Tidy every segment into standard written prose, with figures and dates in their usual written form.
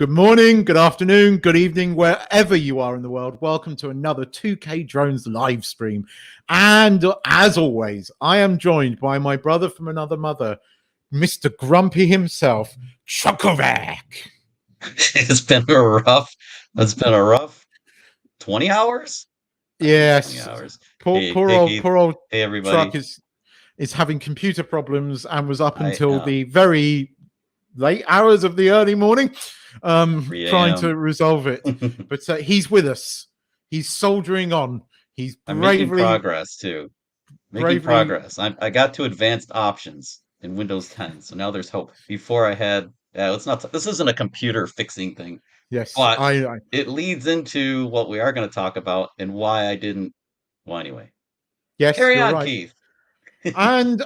Good morning, good afternoon, good evening, wherever you are in the world. Welcome to another 2K Drones live stream. And as always, I am joined by my brother from another mother, Mr. Grumpy himself, Chukovac. It's been a rough 20 hours. Yes. 20 hours. Poor old hey everybody. Truck is having computer problems and was up until the very late hours of the early morning trying to resolve it. But he's with us. He's soldiering on. He's bravely making progress too. Progress. I got to advanced options in Windows 10, so now there's hope. Before I had this isn't a computer fixing thing. Yes, but it leads into what we are going to talk about and why I didn't. Well, anyway. Yes, carry you're on, right. Keith. And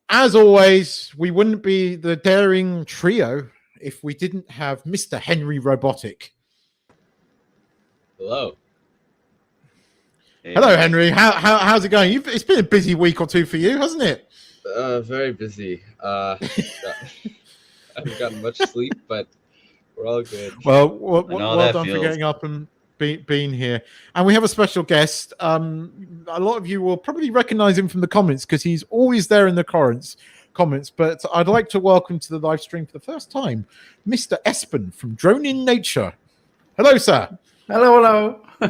as always, we wouldn't be the daring trio if we didn't have Mr. Henry Robotic. Hello. Hey, hello, Henry. How's it going? It's been a busy week or two for you, hasn't it? Very busy. I haven't gotten much sleep, but we're all good. Well done feels. for getting up and being here. And we have a special guest. A lot of you will probably recognize him from the comments because he's always there in the comments. But I'd like to welcome to the live stream for the first time, Mr. Espen from Drone in Nature. Hello, sir. Hello. Hey,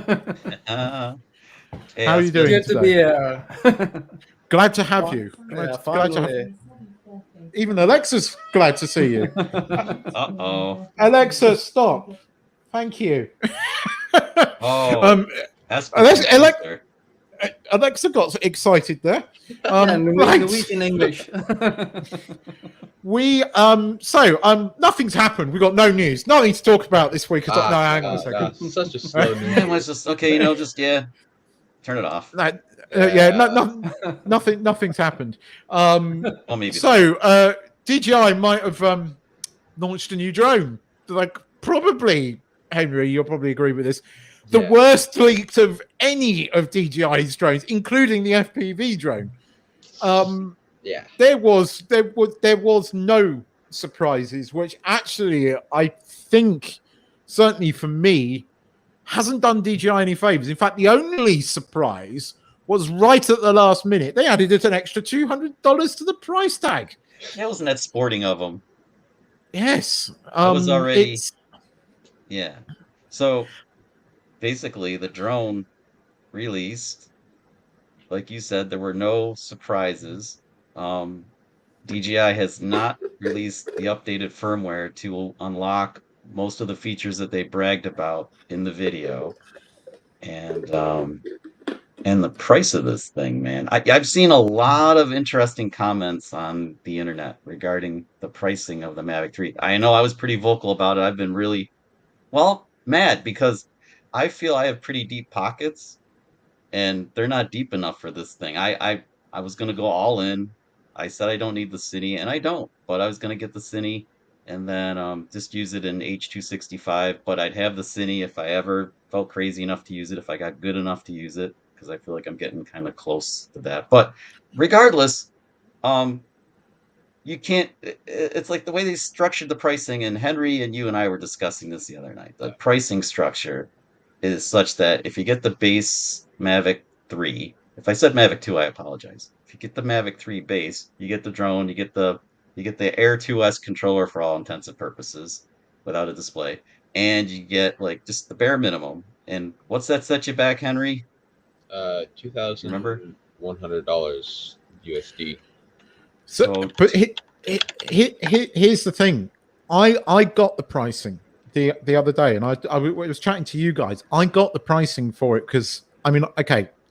how are you doing? Good to be here. Glad to have you. Glad to have you. Even Alexa's glad to see you. Uh-oh. Alexa, stop. Thank you. Alexa got excited there. The week in English. Nothing's happened. We got no news. Nothing to talk about this week. Hang on a second. Such a slow news. It was just okay. Turn it off. Nothing's happened. Well, maybe DJI might have launched a new drone. Probably, Henry, you'll probably agree with this. The worst leaks of any of DJI's drones, including the FPV drone. There was no surprises, which actually I think, certainly for me, hasn't done DJI any favors. In fact, the only surprise was right at the last minute. They added an extra $200 to the price tag. That wasn't that sporting of them. Yes. I was already... Yeah. So, basically, the drone released. Like you said, there were no surprises. DJI has not released the updated firmware to unlock most of the features that they bragged about in the video. And the price of this thing, man. I've seen a lot of interesting comments on the internet regarding the pricing of the Mavic 3. I know I was pretty vocal about it. I've been really, mad because I feel I have pretty deep pockets and they're not deep enough for this thing. I was going to go all in. I said I don't need the Cine, and I don't, but I was going to get the Cine and then just use it in H265, but I'd have the Cine if I ever felt crazy enough to use it, if I got good enough to use it, because I feel like I'm getting kind of close to that. But regardless, you can't, it's like the way they structured the pricing, and Henry and you and I were discussing this the other night. The pricing structure is such that if you get the base Mavic 3, if I said Mavic 2, I apologize. If you get the Mavic 3 base, you get the drone, you get the Air 2S controller for all intents and purposes without a display, and you get like just the bare minimum. And what's that set you back, Henry? $2,100 USD. So, but here's the thing. I got the pricing the other day, and I was chatting to you guys. I got the pricing for it because,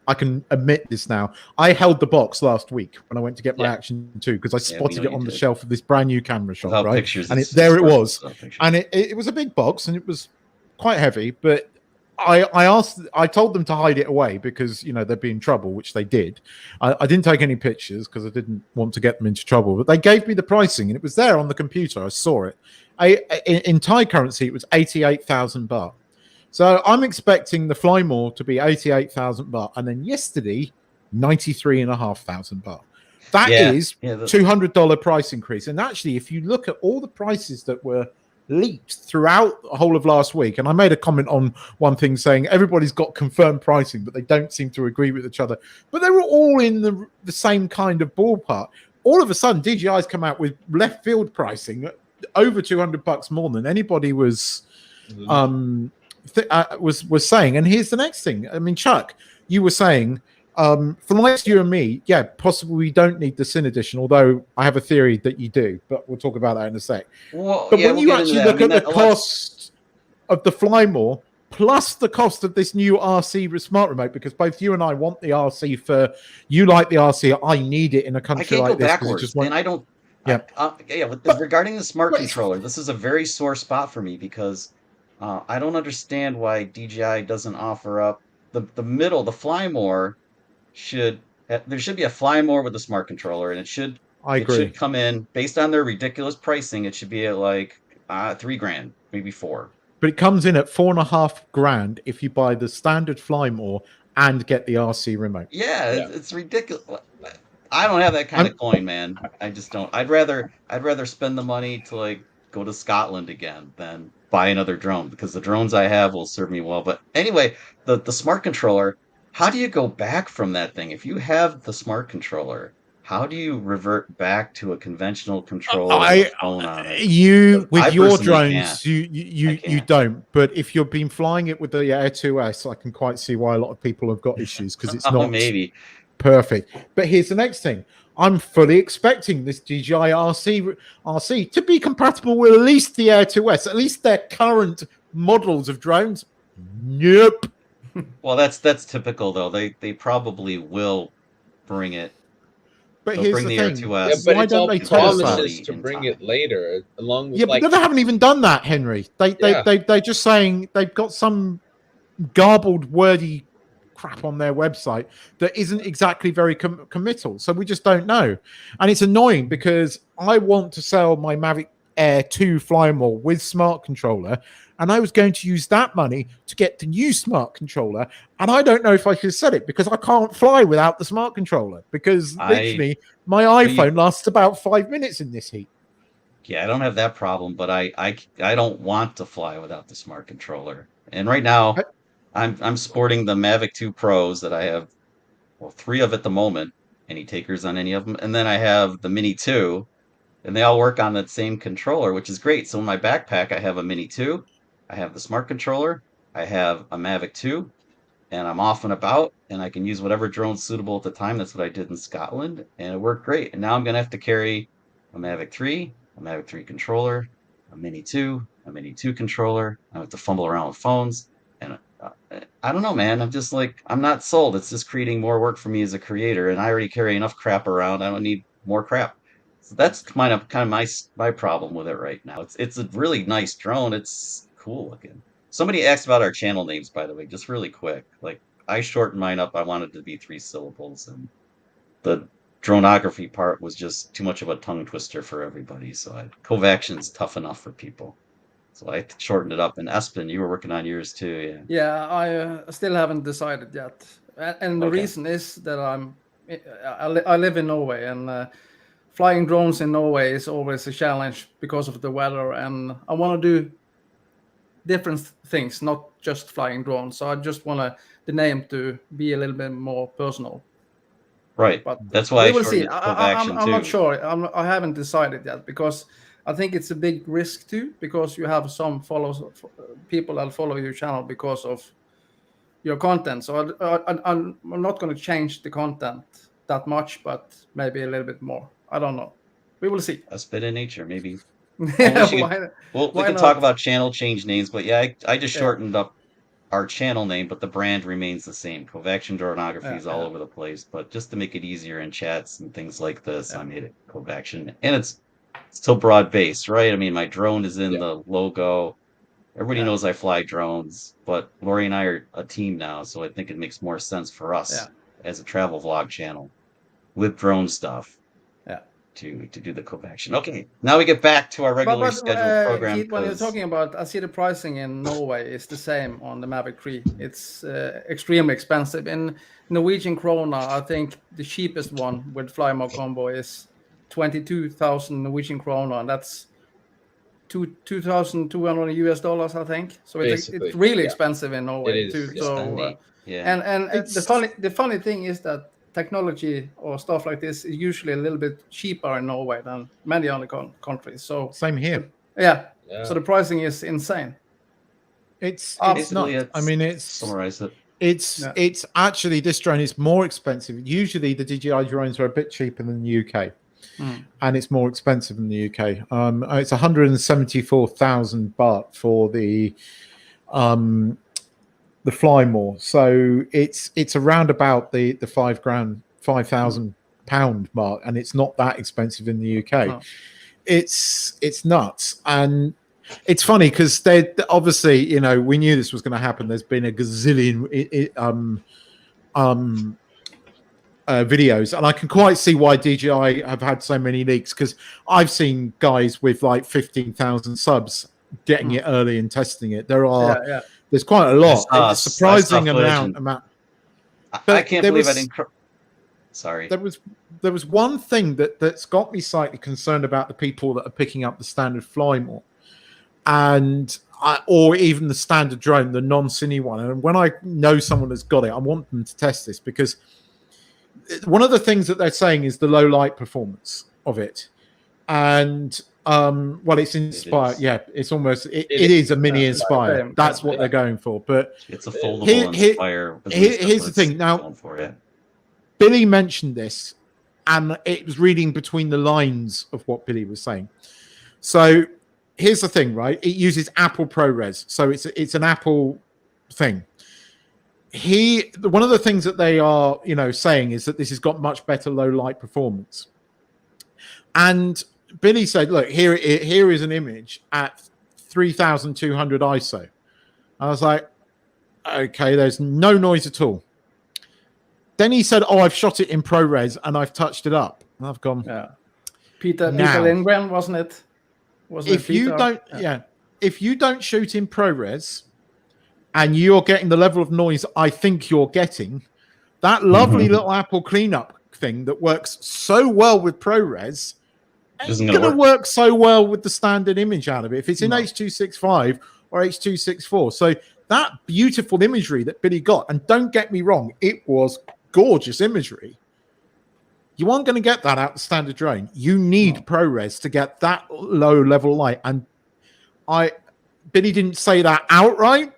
I can admit this now. I held the box last week when I went to get my Action 2 because I spotted it on the shelf of this brand new camera shop, right? And there it was. And it was a big box and it was quite heavy, but I told them to hide it away because, they'd be in trouble, which they did. I didn't take any pictures because I didn't want to get them into trouble, but they gave me the pricing and it was there on the computer. I saw it. In Thai currency, it was 88,000 baht. So I'm expecting the Flymore to be 88,000 baht, and then yesterday, 93,500 baht. That is $200 price increase. And actually, if you look at all the prices that were leaked throughout the whole of last week. And I made a comment on one thing saying everybody's got confirmed pricing, but they don't seem to agree with each other. But they were all in the same kind of ballpark. All of a sudden, DJI's come out with left field pricing over $200 more than anybody was was saying. And here's the next thing. I mean, Chuck, you were saying for like you and me, yeah, possibly we don't need the Sin Edition, although I have a theory that you do, but we'll talk about that in a sec. Well, but yeah, when you actually look at the cost of the Fly More plus the cost of this new RC smart remote, because both you and I want the RC for you like the RC, I need it in a country like this. Backwards, and I don't. Yeah, Regarding the smart controller, this is a very sore spot for me because I don't understand why DJI doesn't offer up the middle. The Fly More there should be a Fly More with a smart controller, and it should come in based on their ridiculous pricing. It should be at like $3,000, maybe $4,000. But it comes in at $4,500 if you buy the standard Fly More and get the RC remote. Yeah. It's ridiculous. I don't have that kind of coin, man. I just don't. I'd rather spend the money to like go to Scotland again than buy another drone, because the drones I have will serve me well. But anyway, the smart controller, how do you go back from that thing? If you have the smart controller, how do you revert back to a conventional controller with a phone on it? With your drones, you don't. But if you've been flying it with the Air 2S, I can quite see why a lot of people have got issues, because it's not perfect. But here's the next thing. I'm fully expecting this DJI RC to be compatible with at least the Air 2S, at least their current models of drones. Nope. Well, that's typical though. They probably will bring it. But here's the thing. Yeah, but why don't they promises to bring it later, along with but they haven't even done that, Henry. They're just saying they've got some garbled, wordy crap on their website that isn't exactly very committal. So we just don't know, and it's annoying because I want to sell my Mavic Air 2 Fly More with smart controller, and I was going to use that money to get the new smart controller, and I don't know if I should sell it because I can't fly without the smart controller, because literally my iPhone lasts about 5 minutes in this heat. Yeah, I don't have that problem, but I don't want to fly without the smart controller. And right now I'm sporting the Mavic 2 Pros that I have, 3 of at the moment. Any takers on any of them? And then I have the Mini 2, and they all work on that same controller, which is great. So in my backpack, I have a Mini 2, I have the smart controller, I have a Mavic 2, and I'm off and about, and I can use whatever drone's suitable at the time. That's what I did in Scotland, and it worked great. And now I'm going to have to carry a Mavic 3, a Mavic 3 controller, a Mini 2, a Mini 2 controller. I have to fumble around with phones, and I don't know, man. I'm just like, I'm not sold. It's just creating more work for me as a creator, and I already carry enough crap around. I don't need more crap. So that's kind of my problem with it right now. It's a really nice drone. It's cool looking. Somebody asked about our channel names, by the way, just really quick. Like, I shortened mine up. I wanted it to be 3 syllables, and the dronography part was just too much of a tongue twister for everybody. So Covaction's tough enough for people. So I shortened it up. And Espen, you were working on yours too, yeah? Yeah, I still haven't decided yet. And the reason is that I live in Norway, and flying drones in Norway is always a challenge because of the weather, and I want to do different things, not just flying drones. So I just want the name to be a little bit more personal. Right. But that's why we will see. I'm not sure. I haven't decided yet, because I think it's a big risk too, because you have some people that follow your channel because of your content. So I'm not going to change the content that much, but maybe a little bit more. I don't know. We will see. A bit of nature, maybe. We can talk about channel change names, but yeah, I just shortened up our channel name, but the brand remains the same. Covaction Dronography is all over the place, but just to make it easier in chats and things like this, I made it Covaction, and it's still broad based, right? I mean, my drone is in the logo. Everybody knows I fly drones, but Lori and I are a team now, so I think it makes more sense for us as a travel vlog channel with drone stuff. To do the Covaction. Okay, now we get back to our regular scheduled program. When you're talking about, I see the pricing in Norway is the same on the Mavic 3. It's extremely expensive. In Norwegian krona, I think the cheapest one with Fly More combo is 22,000 Norwegian krona, and that's $2,200 US, I think. So it's Basically, really yeah. expensive in Norway It too. is, So yeah. and the funny thing is that technology or stuff like this is usually a little bit cheaper in Norway than many other countries. So Same here. Yeah. So the pricing is insane. It's Basically, nuts. I mean, summarize it. It's actually, this drone is more expensive. Usually the DJI drones are a bit cheaper than the UK, and it's more expensive in the UK. It's 174,000 baht for the Flymore. So it's around about the £5,000 mark, and it's not that expensive in the UK. No. It's nuts. And it's funny because they obviously, you know, we knew this was going to happen. There's been a gazillion videos, and I can quite see why DJI have had so many leaks, because I've seen guys with like 15,000 subs getting it early and testing it. There's quite a lot. It's a surprising amount. I can't believe I didn't. Sorry. There was one thing that's got me slightly concerned about the people that are picking up the standard Flymore, or even the standard drone, the non-cine one. And when I know someone has got it, I want them to test this, because one of the things that they're saying is the low light performance of it. And well, it's Inspire. It's almost it is a mini Inspire. That's what they're going for. But it's a foldable Inspire. Here's the thing. Now, Billy mentioned this, and it was reading between the lines of what Billy was saying. So here's the thing, right? It uses Apple ProRes, so it's an Apple thing. One of the things that they are, you know, saying is that this has got much better low light performance. And Billy said, "Look, here is an image at 3,200 ISO." I was like, "Okay, there's no noise at all." Then he said, "Oh, I've shot it in ProRes and I've touched it up." And I've gone, Peter Lindgren, wasn't it? If you don't shoot in ProRes and you're getting the level of noise I think you're getting, that lovely little Apple cleanup thing that works so well with ProRes ain't going to work so well with the standard image out of it if it's in H.265 or H.264. So that beautiful imagery that Billy got, and don't get me wrong, it was gorgeous imagery. You aren't going to get that out of the standard drone. You need ProRes to get that low level light. And Billy didn't say that outright,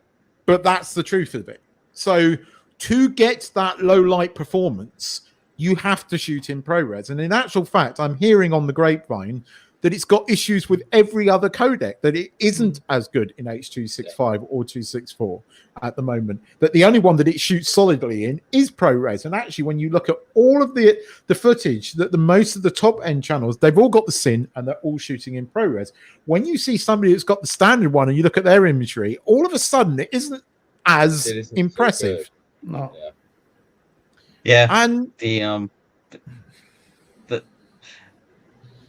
but that's the truth of it. So to get that low light performance, you have to shoot in ProRes. And in actual fact, I'm hearing on the grapevine that it's got issues with every other codec, that it isn't as good in H.265 or 264 at the moment. That the only one that it shoots solidly in is ProRes. And actually, when you look at all of the footage, that the most of the top end channels, they've all got the SYN and they're all shooting in ProRes. When you see somebody that's got the standard one and you look at their imagery, all of a sudden it isn't as impressive. So no. Yeah. And I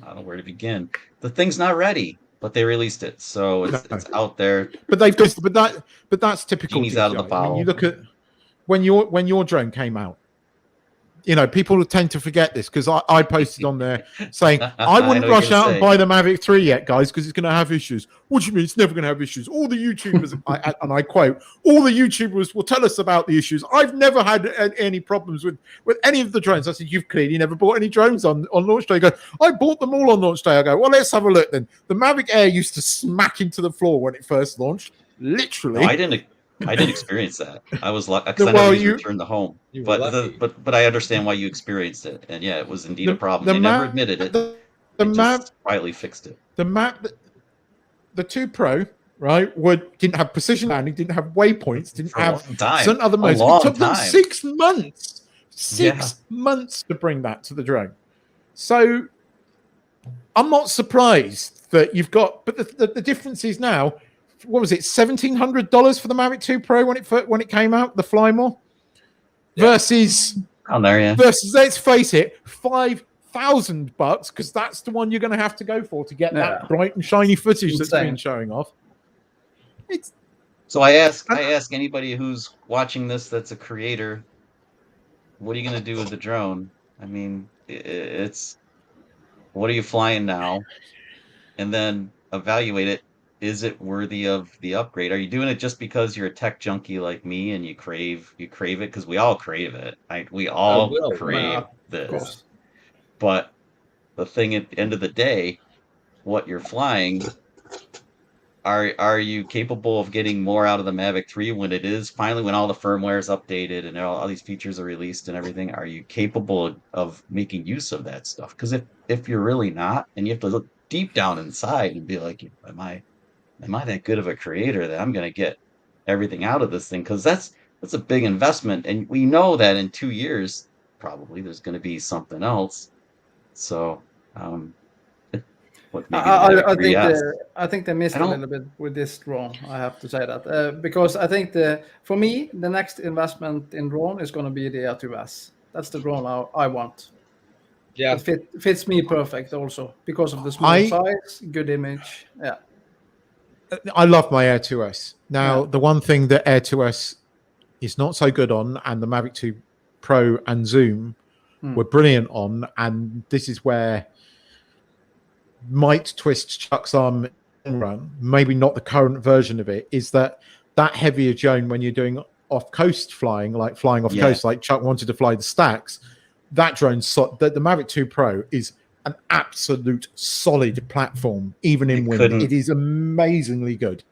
don't know where to begin. The thing's not ready, but they released it, so it's out there. But they've just but that's typical. Genie's out of the bottle. When you look at when your drone came out, you know, people tend to forget this, because I posted on there saying I wouldn't rush out and buy the Mavic 3 yet, guys, because it's going to have issues. What do you mean it's never going to have issues? All the YouTubers, and I quote, all the YouTubers will tell us about the issues. I've never had any problems with any of the drones. I said, you've clearly never bought any drones on launch day. I go, I bought them all on launch day. I go, well, let's have a look then. The Mavic Air used to smack into the floor when it first launched. Literally. No, I didn't experience that. I was like, because I never returned the home. But I understand why you experienced it, and yeah, it was indeed a problem. They never admitted it. They just quietly fixed it. The 2 Pro, right, didn't have precision landing, didn't have waypoints, didn't have certain other modes. It took them 6 months. 6 months to bring that to the drone. So I'm not surprised that you've got, but the difference is now, what was it, $1,700 for the Mavic 2 Pro when it came out, the Flymore, versus let's face it, $5,000, because that's the one you're going to have to go for to get that bright and shiny footage that's been showing off. So I ask anybody who's watching this that's a creator, what are you going to do with the drone? I mean, it's what are you flying now? And then evaluate it. Is it worthy of the upgrade? Are you doing it just because you're a tech junkie like me and you crave it? Because we all crave it. We all Will, crave Of this. course. But the thing at the end of the day, what you're flying, are you capable of getting more out of the Mavic 3 when it is finally, when all the firmware is updated and all these features are released and everything? Are you capable of making use of that stuff? Because if you're really not, and you have to look deep down inside and be like, am I that good of a creator that I'm going to get everything out of this thing? Because that's a big investment, and we know that in 2 years probably there's going to be something else. So, what maybe the Mavic 3S. I think they missed a little bit with this drone. I have to say that because I think for me the next investment in drone is going to be the Air 2S. That's the drone I want. Yeah, it fits me perfect also because of the small size, good image. Yeah, I love my Air 2S. Now, the one thing that Air 2S is not so good on, and the Mavic 2 Pro and Zoom were brilliant on, and this is where might twist Chuck's arm in run, maybe not the current version of it, is that heavier drone when you're doing off-coast flying, like flying off-coast, like Chuck wanted to fly the stacks, that drone, the Mavic 2 Pro is an absolute solid platform, even in wind. It is amazingly good.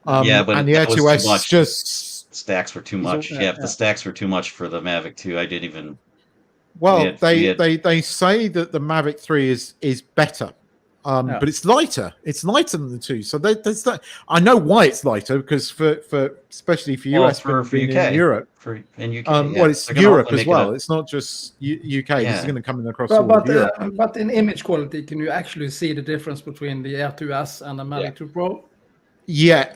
But and the Air 2S just... Stacks were too much. If the stacks were too much for the Mavic 2, I didn't even... Well, they say that the Mavic 3 is better. But it's lighter. It's lighter than the 2. So there's that. I know why it's lighter, because for especially for US, for UK, in Europe, in UK. Well, it's Europe as well. It's not just UK. This is going to come in across all of Europe. But in image quality, can you actually see the difference between the Air 2S and the Mavic 2 Pro? Yeah.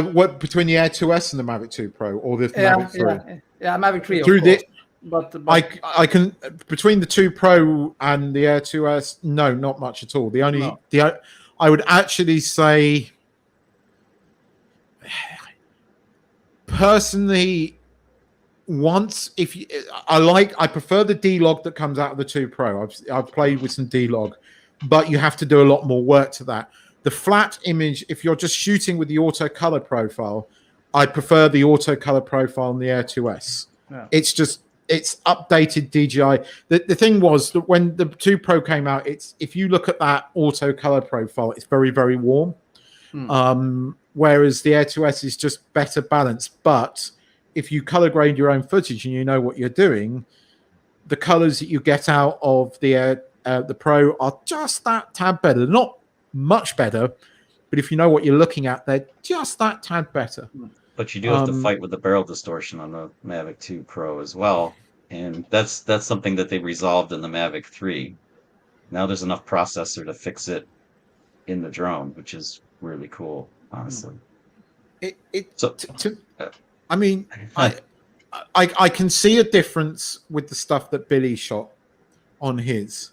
What between the Air 2S and the Mavic 2 Pro, or the Mavic 3? Yeah, Mavic 3. Through of course. But I can, between the 2 Pro and the Air 2S, no, not much at all. I would actually say, personally, I prefer the D-Log that comes out of the 2 Pro. I've played with some D-Log, but you have to do a lot more work to that. The flat image, if you're just shooting with the auto color profile, I prefer the auto color profile on the Air 2S. Yeah. It's updated DJI. The thing was that when the 2 Pro came out, if you look at that auto color profile, it's very, very warm. Whereas the Air 2S is just better balanced. But if you color grade your own footage and you know what you're doing, the colors that you get out of the Pro are just that tad better. Not much better, but if you know what you're looking at, they're just that tad better. But you do have to fight with the barrel distortion on the Mavic 2 Pro as well. And that's something that they resolved in the Mavic 3. Now there's enough processor to fix it in the drone, which is really cool, honestly. I mean, I can see a difference with the stuff that Billy shot on his.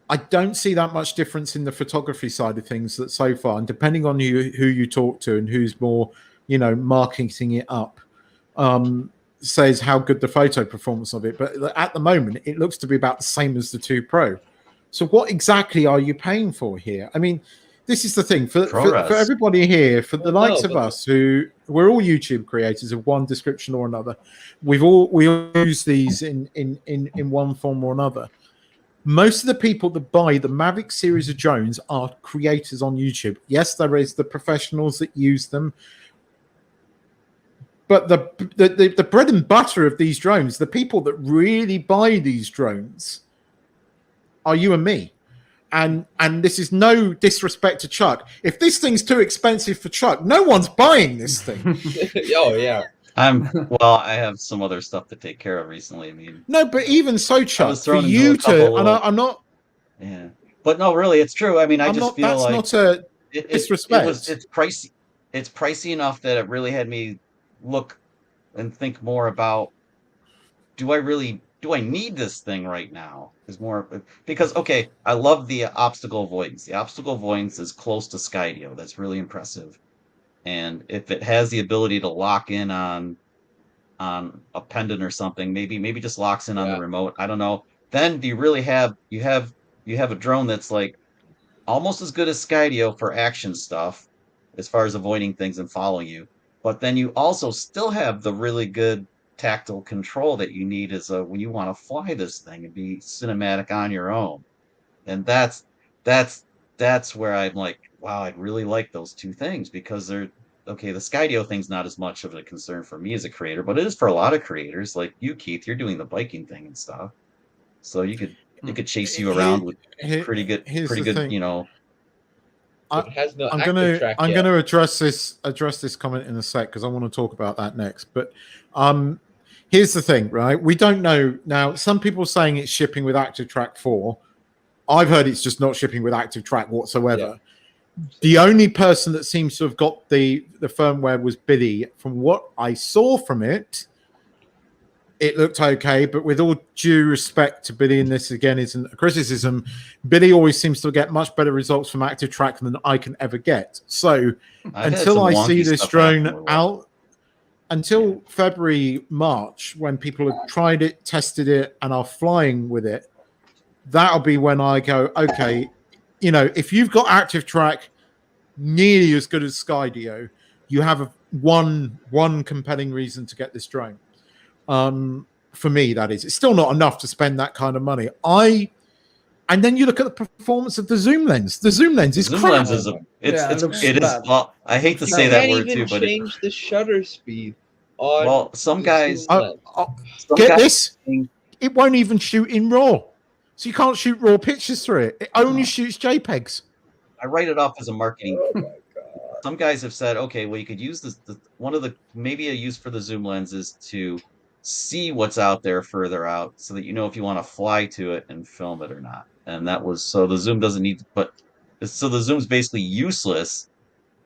I don't see that much difference in the photography side of things that so far. And depending on who you talk to and who's more, marketing it up, says how good the photo performance of it. But at the moment, it looks to be about the same as the 2 Pro. So what exactly are you paying for here? I mean, this is the thing for everybody here, for the likes of us we're all YouTube creators of one description or another. We all use these in one form or another. Most of the people that buy the Mavic series of drones are creators on YouTube. Yes, there is the professionals that use them. But the bread and butter of these drones, the people that really buy these drones, are you and me. And this is no disrespect to Chuck. If this thing's too expensive for Chuck, no one's buying this thing. Oh, yeah. I have some other stuff to take care of recently. I mean, no, but even so, Chuck, for you to, and I'm not. Yeah, but no, really, it's true. I mean, I just feel like that's not a disrespect. It's pricey. It's pricey enough that it really had me look and think more about: do I need this thing right now? Is more because I love the obstacle avoidance. The obstacle avoidance is close to Skydio. That's really impressive. And if it has the ability to lock in on a pendant or something, maybe just locks in on the remote, I don't know. Then do you really have a drone that's like almost as good as Skydio for action stuff, as far as avoiding things and following you. But then you also still have the really good tactile control that you need as when you want to fly this thing and be cinematic on your own. And that's that's where I'm like, wow, I'd really like those two things because they're okay. The Skydio thing's not as much of a concern for me as a creator, but it is for a lot of creators. Like you, Keith, you're doing the biking thing and stuff, so it could chase you around with pretty good, thing. you know. It has no I'm active track yet. gonna address this comment in a sec because I want to talk about that next. But here's the thing, right? We don't know now. Some people saying it's shipping with Active Track 4. I've heard it's just not shipping with Active Track whatsoever. Yeah. The only person that seems to have got the firmware was Billy. From what I saw from it, it looked okay, but with all due respect to Billy, and this again isn't a criticism, Billy always seems to get much better results from Active Track than I can ever get. So until I see this drone out, until February, March, when people have tried it, tested it, and are flying with it, that'll be when I go, okay, you know, if you've got Active Track nearly as good as Skydio, you have one compelling reason to get this drone. For me, that is. It's still not enough to spend that kind of money. And then you look at the performance of the zoom lens. The zoom lens is crap. It is. Well, I hate to say that word too, but change the shutter speed. On well, some guys get this. It won't even shoot in RAW, so you can't shoot RAW pictures through it. It only shoots JPEGs. I write it off as a marketing. Oh my God. Some guys have said, okay, well, you could use this. Maybe a use for the zoom lens is to see what's out there further out, so that you know if you want to fly to it and film it or not. And that was so the zoom doesn't need, so the zoom's basically useless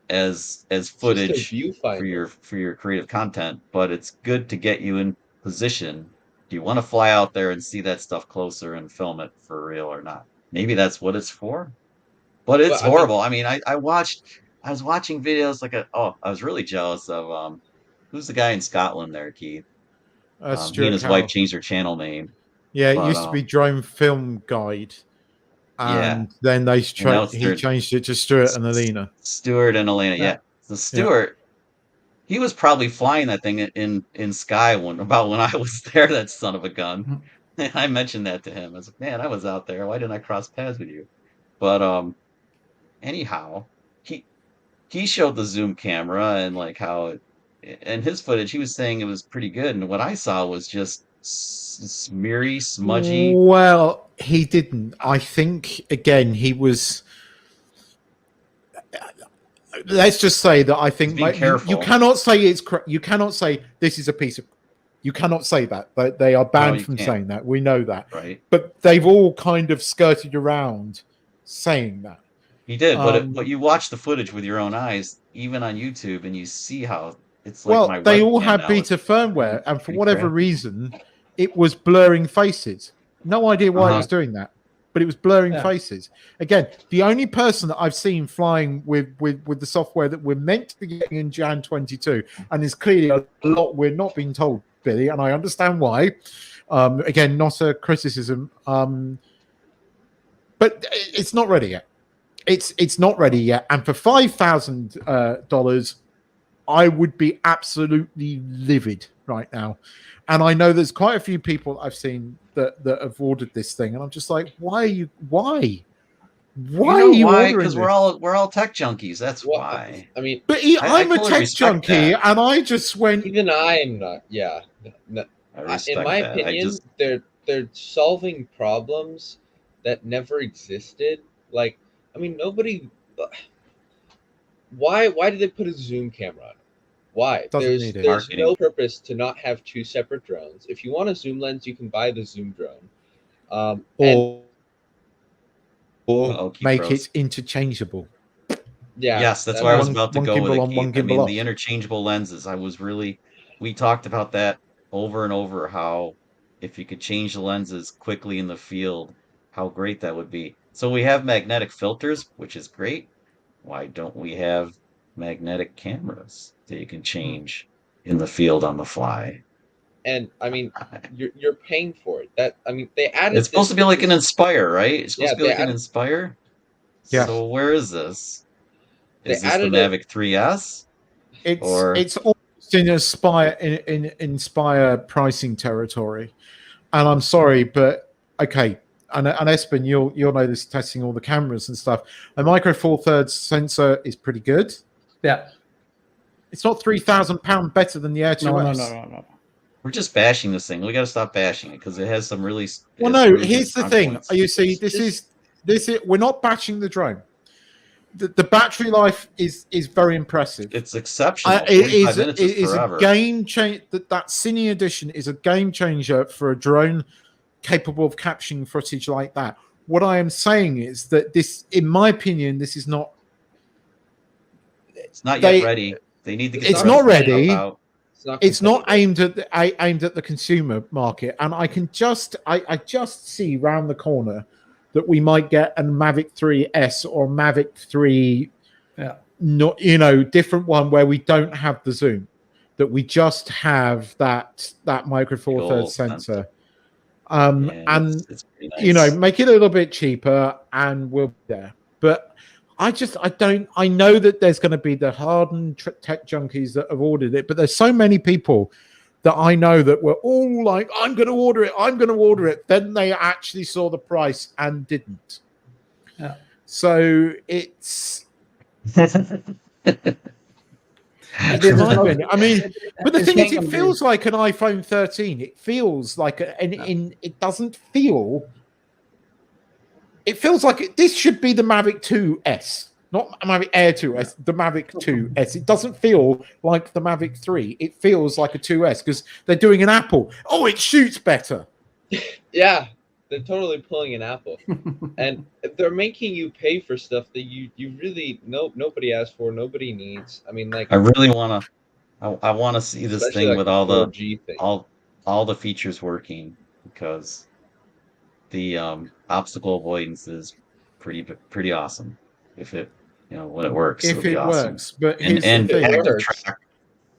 as footage for your creative content, but it's good to get you in position. Do you want to fly out there and see that stuff closer and film it for real or not? Maybe that's what it's for. But it's horrible. I mean, I was watching videos I was really jealous of who's the guy in Scotland there, Keith? He and his wife changed their channel name. Yeah, it used to be Drone Film Guide. And then he changed it to Stuart and Elena. Stuart and Elena, yeah. So Stuart, he was probably flying that thing in Sky about when I was there, that son of a gun. And I mentioned that to him. I was like, man, I was out there. Why didn't I cross paths with you? But anyhow, he showed the zoom camera and like how it, and his footage, he was saying it was pretty good. And what I saw was just smeary, smudgy. Well, he didn't. I think again he was. Let's just say that I think you cannot say it's. You cannot say this is a piece of. You cannot say that. They are banned from saying that. We know that. Right. But they've all kind of skirted around saying that. He did, but you watch the footage with your own eyes, even on YouTube, and you see how it's like. Well, they all had beta firmware, and for whatever reason, it was blurring faces. No idea why it was doing that, but it was blurring faces. Again, the only person that I've seen flying with the software that we're meant to be getting in Jan 22, and is clearly a lot we're not being told, Billy, and I understand why. Again, not a criticism, but it's not ready yet. It's not ready yet, and for $5,000, I would be absolutely livid right now. And I know there's quite a few people I've seen that have ordered this thing, and I'm just like, why are you ordering because this? we're all tech junkies. That's why. I mean, but I'm a tech junkie, and I just went. Even I'm not. Yeah, in my opinion, they're solving problems that never existed. Like, I mean, nobody. Why did they put a zoom camera on it? Why? There's no purpose to not have two separate drones. If you want a zoom lens, you can buy the zoom drone. Or make it interchangeable. Yeah. Yes, that's where I was about to go with it. I mean, the interchangeable lenses. We talked about that over and over, how if you could change the lenses quickly in the field, how great that would be. So we have magnetic filters, which is great. Why don't we have magnetic cameras that you can change in the field on the fly? And I mean, you're paying for it. They added. It's supposed to be like an Inspire, right? It's supposed to be like an Inspire. Yeah. So where is this? Is this the Mavic 3S? It's almost in Inspire pricing territory, and I'm sorry, but okay. And Espen, you'll know this testing all the cameras and stuff. A Micro Four Thirds sensor is pretty good. Yeah, it's not £3,000 better than the Air 2S. No. We're just bashing this thing. We got to stop bashing it because it has some really. Well, no. Here's the thing. Points. You see, this is. We're not bashing the drone. The battery life is very impressive. It's exceptional. It is a game change. That Cine Edition is a game changer for a drone capable of capturing footage like that. What I am saying is that this, in my opinion, this is not. It's not yet ready. They need to get. It's not ready. It's not aimed at the consumer market, and I just see round the corner that we might get a Mavic 3S or Mavic 3, different one where we don't have the zoom, that we just have that Micro Four Thirds sensor, and it's nice. Make it a little bit cheaper, and we'll be there. But I know that there's going to be the hardened tech junkies that have ordered it, but there's so many people that I know that were all like, I'm going to order it. Then they actually saw the price and didn't. Yeah. So it's... I mean, but the thing is, it feels like an iPhone 13. It feels like, it doesn't feel... It feels like this should be the Mavic 2S, not Mavic Air 2S, the Mavic 2S. It doesn't feel like the Mavic 3. It feels like a 2S because they're doing an Apple. Oh, it shoots better. Yeah, they're totally pulling an Apple. And they're making you pay for stuff that you really nobody asked for, nobody needs. I mean, like, I really want to I want to see this thing with all the features working, because the obstacle avoidance is pretty awesome. If it when it works, if it awesome. Works, but and active track,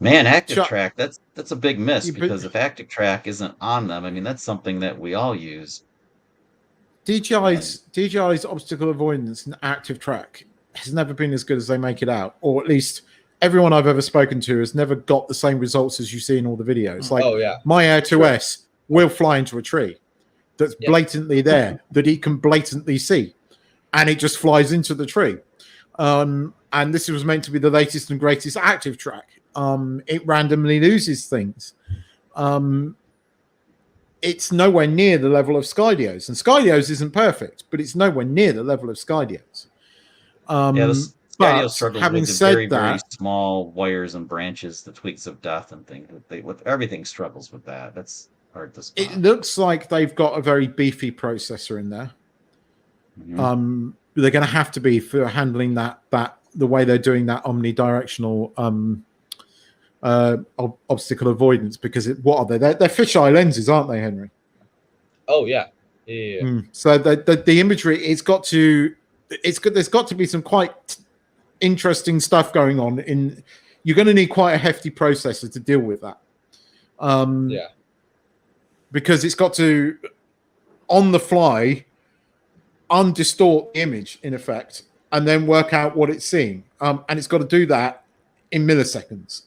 man, active track, that's a big miss, because if active track isn't on them, I mean, that's something that we all use. DJI's obstacle avoidance and active track has never been as good as they make it out, or at least everyone I've ever spoken to has never got the same results as you see in all the videos. Like, my Air 2S will fly into a tree that's blatantly there, that it can blatantly see, and it just flies into the tree. And this was meant to be the latest and greatest active track. It randomly loses things. It's nowhere near the level of Skydio's, and Skydio's isn't perfect, but it's nowhere near the level of Skydio's. The Skydio struggles with the very small wires and branches, the tweaks of death and things. Everything struggles with that. That's hard to spot. It looks like they've got a very beefy processor in there. Mm-hmm. They're going to have to be for handling that the way they're doing that omnidirectional obstacle avoidance, because what are they? They're fisheye lenses, aren't they, Henry? Oh yeah. So the imagery, there's got to be some quite interesting stuff going on. You're going to need quite a hefty processor to deal with that. Because it's got to, on the fly, undistort the image in effect, and then work out what it's seeing. And it's got to do that in milliseconds.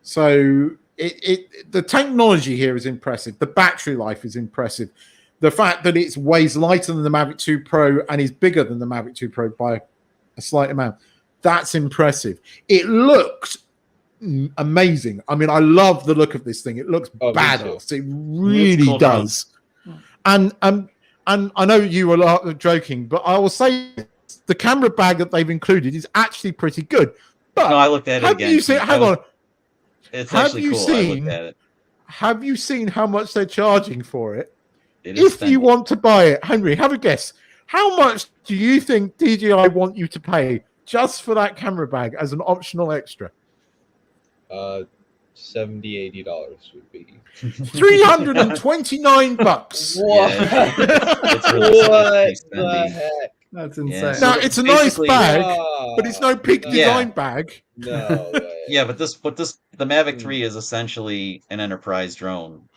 So the technology here is impressive. The battery life is impressive. The fact that it weighs lighter than the Mavic 2 Pro and is bigger than the Mavic 2 Pro by a slight amount, that's impressive. It looks amazing. I mean, I love the look of this thing. It looks badass. It really does. And I know you were joking, but I will say the camera bag that they've included is actually pretty good. But no, I looked at it again. Hang on. It's actually cool. I looked at it. Have you seen how much they're charging for it? If you want to buy it, Henry, have a guess. How much do you think DJI want you to pay just for that camera bag as an optional extra? $70-80 would be $329. What? It's really what the heck? That's insane. Yeah. Now it's a nice bag, but it's no peak design bag. No way. Yeah, but the Mavic 3 is essentially an enterprise drone,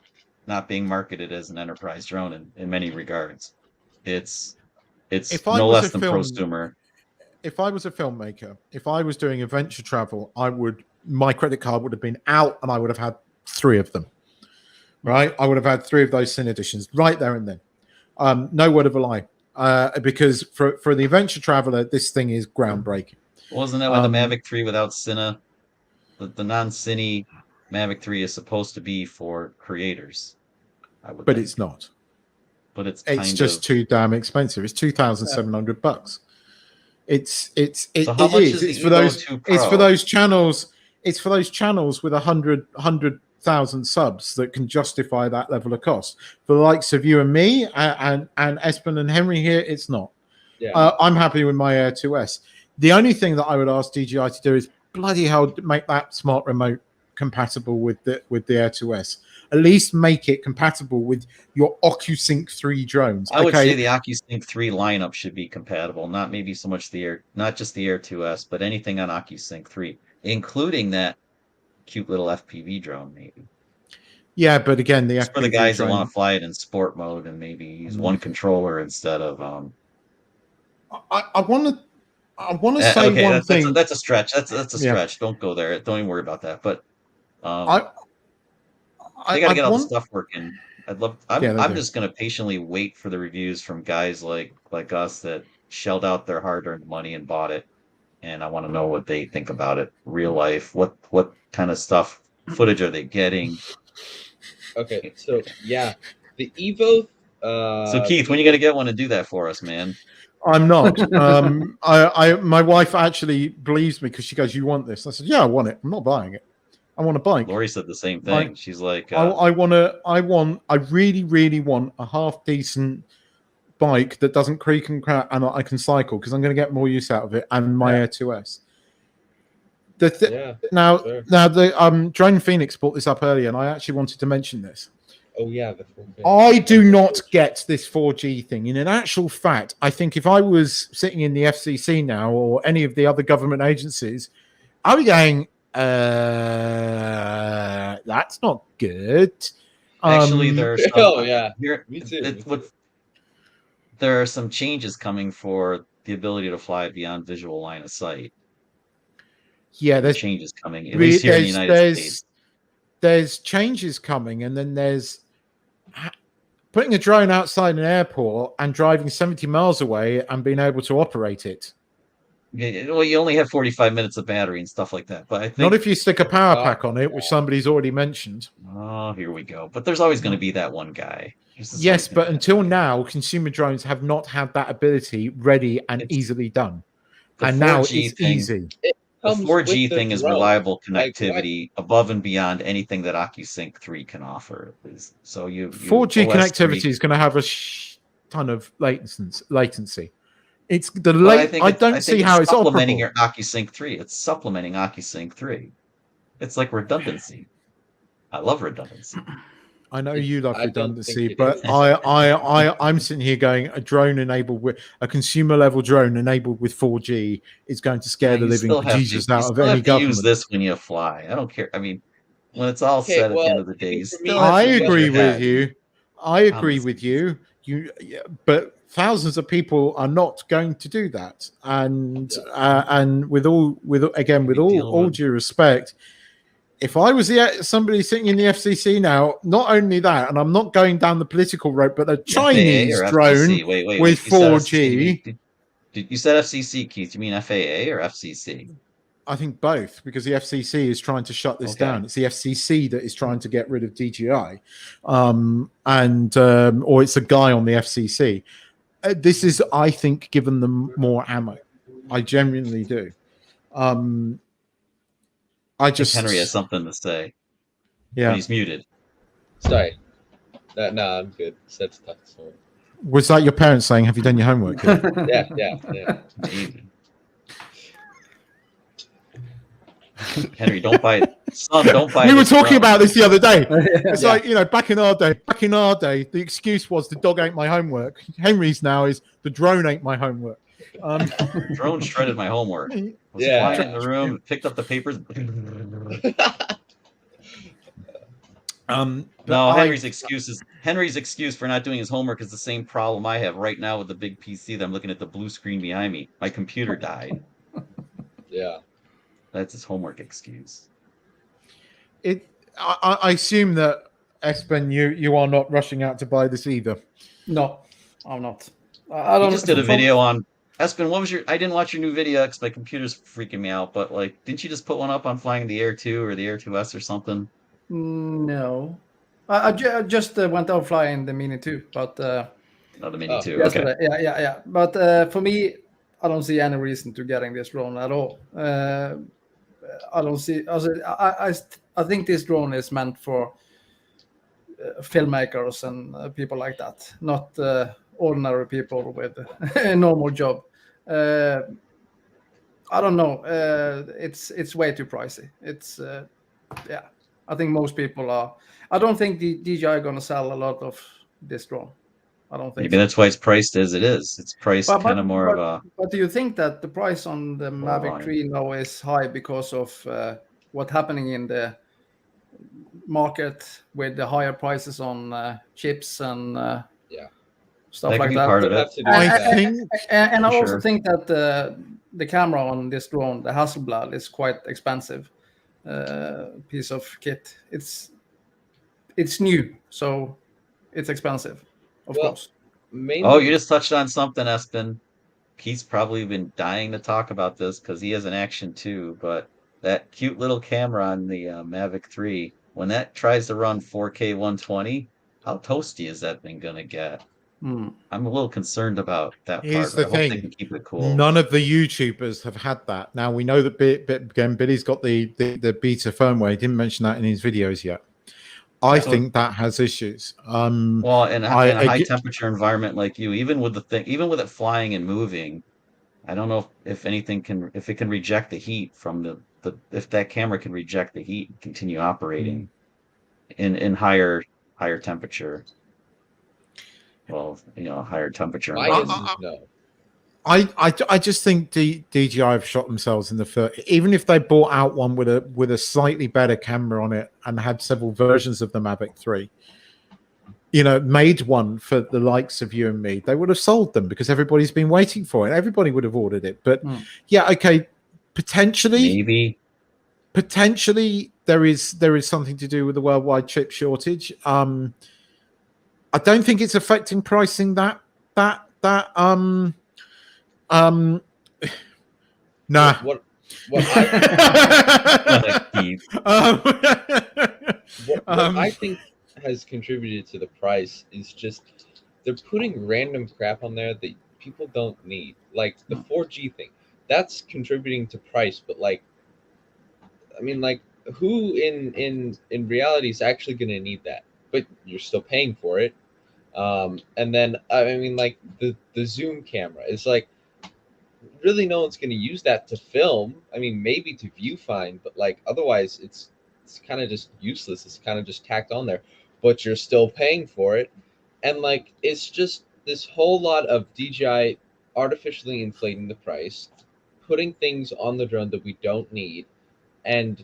not being marketed as an enterprise drone in many regards. It's no less than prosumer. if I was a filmmaker, if I was doing adventure travel, my credit card would have been out, and I would have had 3 of them. Right, I would have had 3 of those Cine editions right there and then. No word of a lie, because for the adventure traveler, this thing is groundbreaking. Wasn't that why the Mavic 3 without Cine, the non-Cine Mavic 3 is supposed to be for creators? But think. It's not. But it's just too damn expensive. It's $2,700. So how much is for those. It's for those channels. It's for those channels with 100,000 subs that can justify that level of cost. For the likes of you and me and Espen and Henry here, it's not. Yeah. I'm happy with my Air 2S. The only thing that I would ask DJI to do is bloody hell make that smart remote compatible with the Air 2S. At least make it compatible with your OcuSync 3 drones. I would say the OcuSync 3 lineup should be compatible, not maybe so much not just the Air 2S, but anything on OcuSync 3, including that cute little FPV drone, maybe. Yeah, but again, the FPV for the guys that want to fly it in sport mode and maybe use one controller instead of. I want to say one thing. That's a stretch. That's a stretch. Don't go there. Don't even worry about that. But they got to get all the stuff working. I'm just going to patiently wait for the reviews from guys like us that shelled out their hard-earned money and bought it, and I want to know what they think about it. Real life. What kind of footage are they getting? Okay, so yeah, the Evo. So Keith, when are you going to get one and do that for us, man? I'm not. My wife actually believes me because she goes, "You want this?" I said, "Yeah, I want it. I'm not buying it. I want a bike." Lori said the same thing. She's like, I really, really want a half decent bike that doesn't creak and crack and I can cycle because I'm going to get more use out of it and my Air 2S. Now the Drone Phoenix brought this up earlier, and I actually wanted to mention this. Oh yeah, I do not get this 4G thing. In actual fact, I think if I was sitting in the FCC now or any of the other government agencies, I'd be going, that's not good. Actually, there's me too. There are some changes coming for the ability to fly beyond visual line of sight. Yeah, there's changes coming, at least here in the United States. There's changes coming, and then there's putting a drone outside an airport and driving 70 miles away and being able to operate it. Yeah, well, you only have 45 minutes of battery and stuff like that. But I think not if you stick a power pack on it, which somebody's already mentioned. Oh, here we go. But there's always going to be that one guy. Yes, but until now, consumer drones have not had that ability ready and easily done. And now it's easy. The 4G thing is reliable connectivity above and beyond anything that OcuSync 3 can offer. So 4G connectivity is going to have a ton of latency. It's the I don't see how it's supplementing your OcuSync 3. It's supplementing OcuSync 3. It's like redundancy. I love redundancy. I know you love redundancy, but I'm sitting here going, a drone enabled with a consumer level drone enabled with 4G is going to scare the living Jesus out of any government. Use this when you fly. I don't care. I mean, when it's all said at the end of the day, I agree with you. I agree with you. But thousands of people are not going to do that, and with all due respect. If I was somebody sitting in the FCC now, not only that, and I'm not going down the political route, but a Chinese drone with 4G. You said FCC, Keith. You mean FAA or FCC? I think both, because the FCC is trying to shut this down. It's the FCC that is trying to get rid of DJI, or it's a guy on the FCC. This is, I think, given them more ammo. I genuinely do. Henry has something to say. Yeah, but he's muted. Sorry. No, I'm good. That's tough. Sorry. Was that your parents saying, "Have you done your homework?" Yeah. Henry, don't buy it. Son, don't buy it. We were talking about this the other day. It's like, back in our day, the excuse was the dog ain't my homework. Henry's now is the drone ain't my homework. Drone shredded my homework. Was flying in the room, picked up the papers. No, Henry's excuse for not doing his homework is the same problem I have right now with the big PC that I'm looking at the blue screen behind me. My computer died. Yeah. That's his homework excuse. I assume that Espen, you are not rushing out to buy this either. No, I'm not. I don't. You just did a video on Espen. What was your? I didn't watch your new video because my computer's freaking me out. But like, didn't you just put one up on flying the Air 2 or the Air 2S or something? No, I just went out flying the Mini 2, but the Mini 2. Yesterday. Okay. Yeah. But for me, I don't see any reason to getting this drone at all. I don't see. I think this drone is meant for filmmakers and people like that, not ordinary people with a normal job. I don't know. It's way too pricey. It's yeah. I think most people are. I don't think the DJI are going to sell a lot of this drone. I don't think. Maybe that's why it's priced as it is. It's priced kind of more of a. But do you think that the price on the Mavic 3 now is high because of what's happening in the market with the higher prices on chips and stuff like that? Part of it. And I also think that the camera on this drone, the Hasselblad, is quite expensive piece of kit. It's new, so it's expensive, of course. Oh, you just touched on something, Espen. He's probably been dying to talk about this because he has an Action 2, but that cute little camera on the Mavic 3, when that tries to run 4K 120, how toasty is that thing going to get? I'm a little concerned about that Here's part. the thing. They can keep it cool. None of the YouTubers have had that. Now, we know that Billy's got the beta firmware. He didn't mention that in his videos yet. I think that has issues. Well, in a high temperature environment like you, even with it flying and moving, I don't know if it can reject the heat from if that camera can reject the heat and continue operating in higher temperature. Well, higher temperature. No. I just think DJI have shot themselves in the foot. Even if they bought out one with a slightly better camera on it and had several versions of the Mavic 3, made one for the likes of you and me, they would have sold them because everybody's been waiting for it. Everybody would have ordered it. But yeah, okay, potentially there is something to do with the worldwide chip shortage. I don't think it's affecting pricing nah. What I think has contributed to the price is just they're putting random crap on there that people don't need, like the 4G thing. That's contributing to price, but who in reality is actually going to need that? But you're still paying for it. And then the zoom camera is really no one's going to use that to film. Maybe to view fine, but otherwise it's kind of just useless. It's kind of just tacked on there, but you're still paying for it. And it's just this whole lot of DJI artificially inflating the price, putting things on the drone that we don't need, and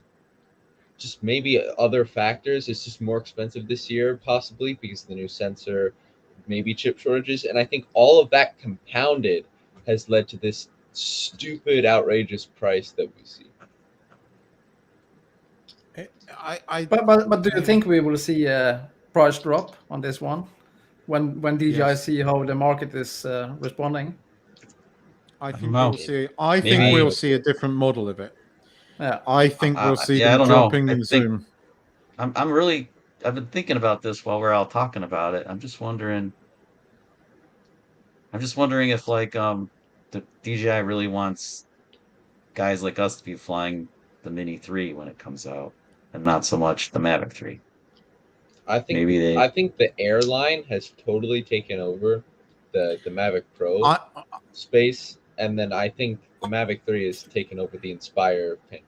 just maybe other factors. It's just more expensive this year, possibly because of the new sensor, maybe chip shortages. And I think all of that compounded has led to this stupid, outrageous price that we see. But do you think we will see a price drop on this one when DJI see how the market is responding? I think we'll see a different model of it. Yeah, I think we'll see them dropping in Zoom. I've been thinking about this while we're all talking about it. I'm just wondering if the DJI really wants guys like us to be flying the Mini 3 when it comes out, and not so much the Mavic 3. I think the airline has totally taken over the Mavic Pro space, and then I think the Mavic 3 has taken over the Inspire paint.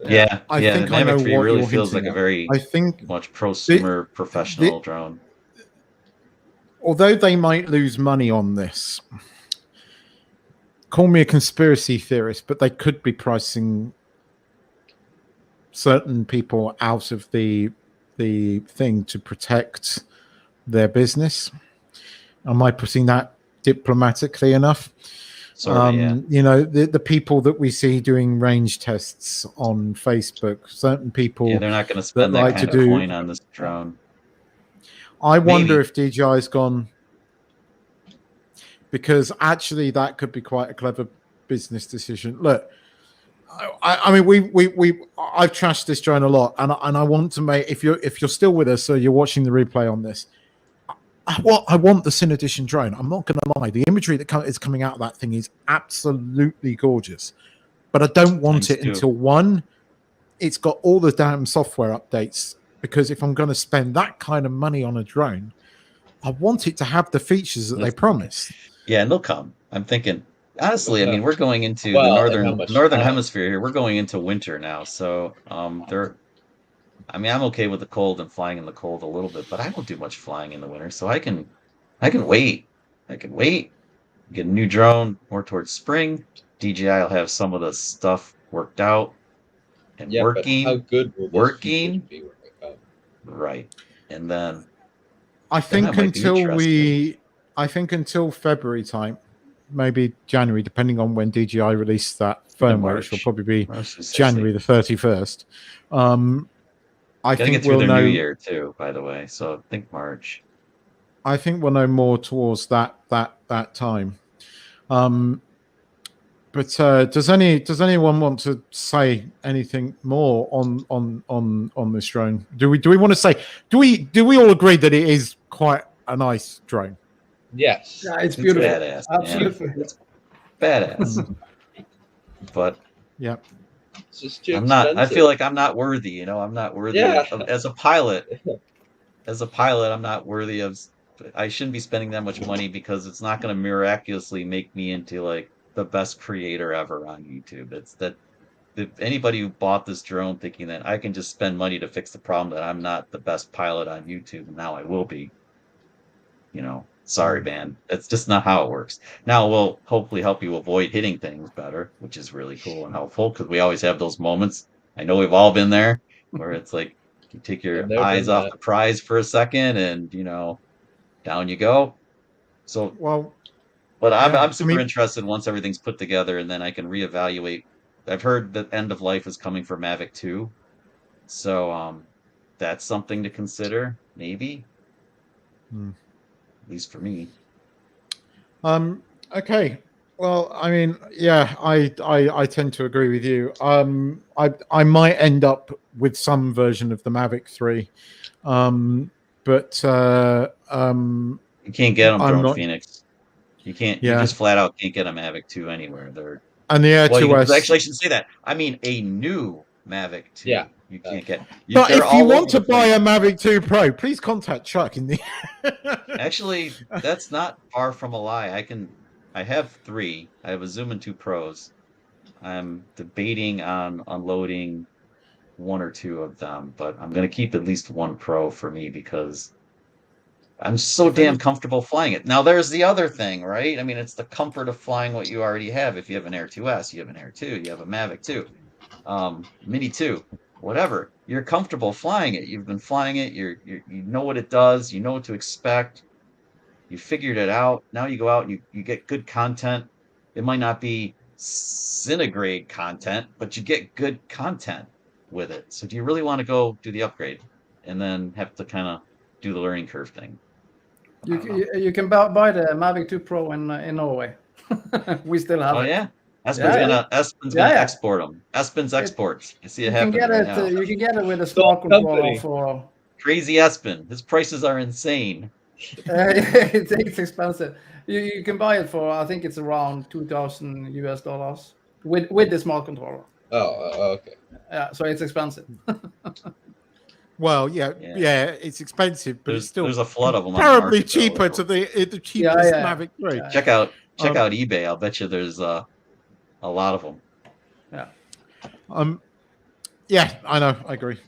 Yeah, I think the I know Mavic 3 what really you're feels like hinting a very much prosumer professional drone. Although they might lose money on this, call me a conspiracy theorist, but they could be pricing certain people out of the the thing to protect their business. Am I putting that diplomatically enough? Yeah. You know, the people that we see doing range tests on Facebook, certain people, Yeah, they're not going to spend that kind of coin on this drone. I wonder if DJI's gone, because actually that could be quite a clever business decision. Look, I mean, I've trashed this drone a lot, and I want to make, if you're still with us, so you're watching the replay on this, I want the Sin Edition drone. I'm not going to lie. The imagery that is coming out of that thing is absolutely gorgeous. But I don't want it until, one, it's got all the damn software updates. Because if I'm going to spend that kind of money on a drone, I want it to have the features that they promised. Yeah, and they'll come. I'm thinking, honestly, I mean, we're going into the northern hemisphere here. We're going into winter now. So I mean, I'm okay with the cold and flying in the cold a little bit, but I don't do much flying in the winter, so I can wait. I can wait. Get a new drone more towards spring. DJI will have some of the stuff worked out and working. But how good will those features be when they come? Right, and then I think until February time, maybe January, depending on when DJI release that firmware, which will probably be January the 31st. I think get through their new year too, by the way. So I think March. I think we'll know more towards that time. But does anyone want to say anything more on this drone? Do we want to say? Do we all agree that it is quite a nice drone? Yes. Yeah, it's beautiful. Badass, absolutely. It's badass. But yeah. It's just too expensive. I feel like I'm not worthy, you know, I'm not worthy as a pilot. As a pilot, I'm not worthy of, I shouldn't be spending that much money because it's not going to miraculously make me into like the best creator ever on YouTube. It's that if anybody who bought this drone thinking that I can just spend money to fix the problem that I'm not the best pilot on YouTube, and now I will be, you know, sorry, man. That's just not how it works. Now we'll hopefully help you avoid hitting things better, which is really cool and helpful because we always have those moments. I know we've all been there where it's like you take your eyes off the prize for a second and, you know, down you go. So, but I'm super interested once everything's put together and then I can reevaluate. I've heard that end of life is coming for Mavic 2. So that's something to consider, maybe. At least for me. Okay. Well, I mean, yeah, I tend to agree with you. I might end up with some version of the Mavic 3, but you can't get them from Phoenix. You can't. You just flat out can't get a Mavic 2 anywhere. They're and the Air 2S. Actually, I should say that. I mean, a new Mavic 2. Yeah. You can't get. But if you want to buy a Mavic 2 Pro, please contact Chuck in the. Actually, that's not far from a lie. I have 3. I have a Zoom and 2 Pros. I'm debating on unloading 1 or 2 of them, but I'm going to keep at least 1 Pro for me because I'm so damn comfortable flying it. Now, there's the other thing, right? I mean, it's the comfort of flying what you already have. If you have an Air 2S, you have an Air 2, you have a Mavic 2, Mini 2. Whatever, you're comfortable flying it. You've been flying it. You know what it does. You know what to expect. You figured it out. Now you go out and you get good content. It might not be Cinegrade content, but you get good content with it. So do you really want to go do the upgrade and then have to kind of do the learning curve thing? You can buy the Mavic 2 Pro in Norway. We still have it. Oh yeah. Espen's gonna export them. Espen's exports. You see it happening right now. You can get it with a small controller for crazy Espen. His prices are insane. It's expensive. You can buy it for, I think it's around $2,000 with the small controller. Oh, okay. Yeah, so it's expensive. Well, yeah, it's expensive, but it's still there's a flood of them. Terribly cheaper to the cheapest Mavic 3. Check out eBay. I'll bet you there's a lot of them. Yeah. Yeah, I know. I agree.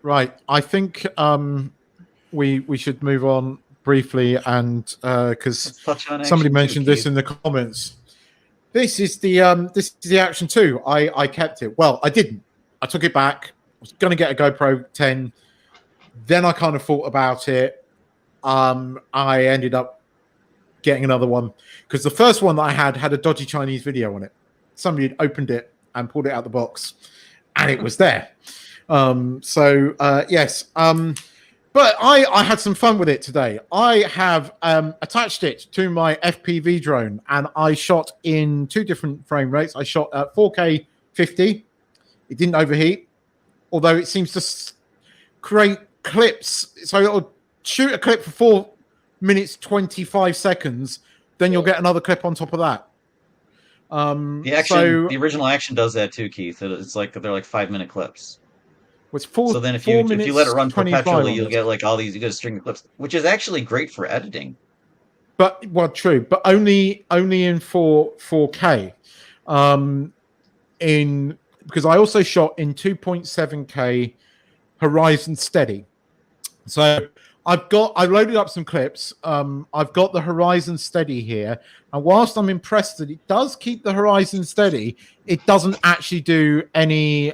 Right. I think we should move on briefly, and because somebody mentioned this in the comments. This is the Action 2. I kept it. Well, I didn't. I took it back. I was going to get a GoPro 10. Then I kind of thought about it. I ended up getting another one because the first one that I had a dodgy Chinese video on it. Somebody had opened it and pulled it out the box, and it was there. Yes. But I had some fun with it today. I have attached it to my FPV drone, and I shot in 2 different frame rates. I shot at 4K 50. It didn't overheat, although it seems to create clips. So it'll shoot a clip for 4 minutes 25 seconds, then you'll get another clip on top of that. The original action does that too, Keith. It's like they're like 5-minute clips. It's 4. So then if you let it run perpetually, you'll get like all these. You get a string of clips, which is actually great for editing. But true, but only in 4K. Because I also shot in 2.7K Horizon Steady. So I loaded up some clips. I've got the Horizon Steady here, and whilst I'm impressed that it does keep the Horizon Steady, it doesn't actually do any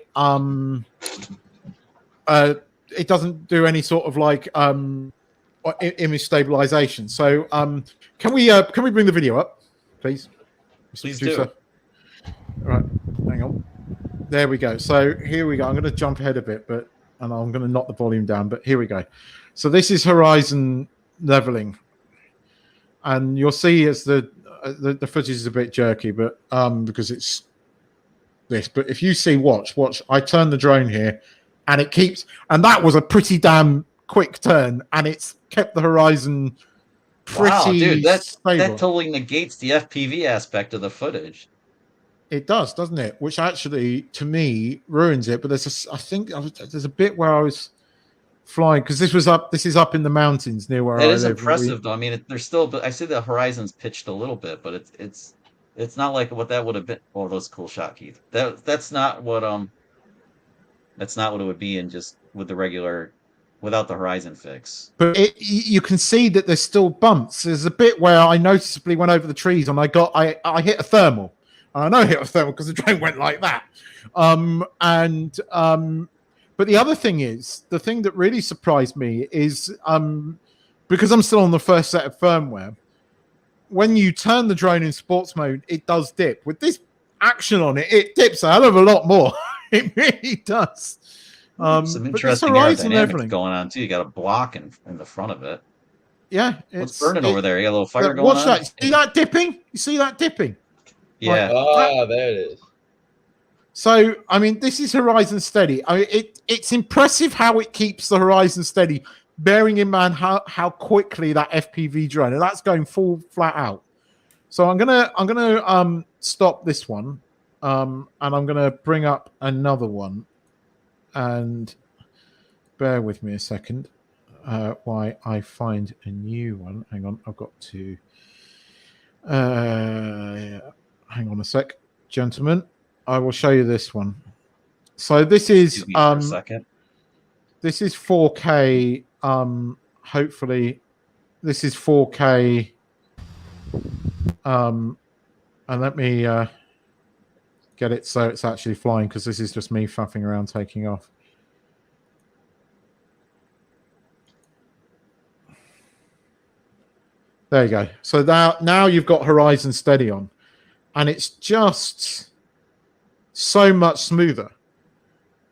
it doesn't do any sort of like image stabilization. So can we bring the video up, please? Please do. All right, hang on. There we go. So here we go. I'm going to jump ahead a bit, and I'm going to knock the volume down. But here we go. So this is Horizon leveling, and you'll see as the footage is a bit jerky, but because it's this. But if you see, watch. I turn the drone here, and it keeps. And that was a pretty damn quick turn, and it's kept the Horizon pretty. Wow, dude, that stable. totally negates the FPV aspect of the footage. It does, doesn't it? Which actually, to me, ruins it. But I think there's a bit where I was flying because this is up in the mountains near where I live. It is impressive, though. I mean, there's still, but I see the horizon's pitched a little bit, but it's not like what that would have been. Oh, that was a cool shot, Keith. That's not what it would be in just with the regular, without the horizon fix. But you can see that there's still bumps. There's a bit where I noticeably went over the trees and I hit a thermal. I know I hit a thermal because the drone went like that. But the other thing is, the thing that really surprised me is because I'm still on the first set of firmware, when you turn the drone in sports mode, it does dip. With this action on it, it dips a hell of a lot more. It really does. Some interesting aerodynamics going on, too. You got a block in the front of it. Yeah. What's burning over there? You got a little fire going watch on? That. See that dipping? You see that dipping? Yeah. There it is. So, I mean, this is Horizon Steady. It's impressive how it keeps the Horizon Steady, bearing in mind how quickly that FPV drone, and that's going full flat out. So I'm gonna stop this one, and I'm gonna bring up another one, and bear with me a second, while I find a new one. Hang on, I've got to. Hang on a sec, gentlemen. I will show you this one. So this is this is 4K. Hopefully, this is 4K. And let me get it so it's actually flying because this is just me faffing around taking off. There you go. So now you've got Horizon Steady on, and it's just so much smoother.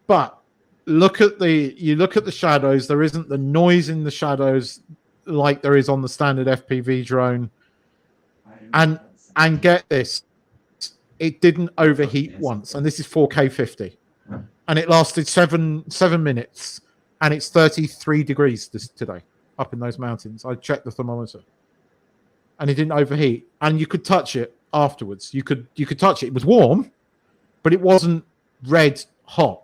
But look at the shadows. There isn't the noise in the shadows like there is on the standard FPV drone. And get this, it didn't overheat once, and this is 4K 50, and it lasted seven minutes, and it's 33 degrees today up in those mountains. I checked the thermometer, and it didn't overheat, and you could touch it afterwards. You could touch it. It was warm, but it wasn't red hot.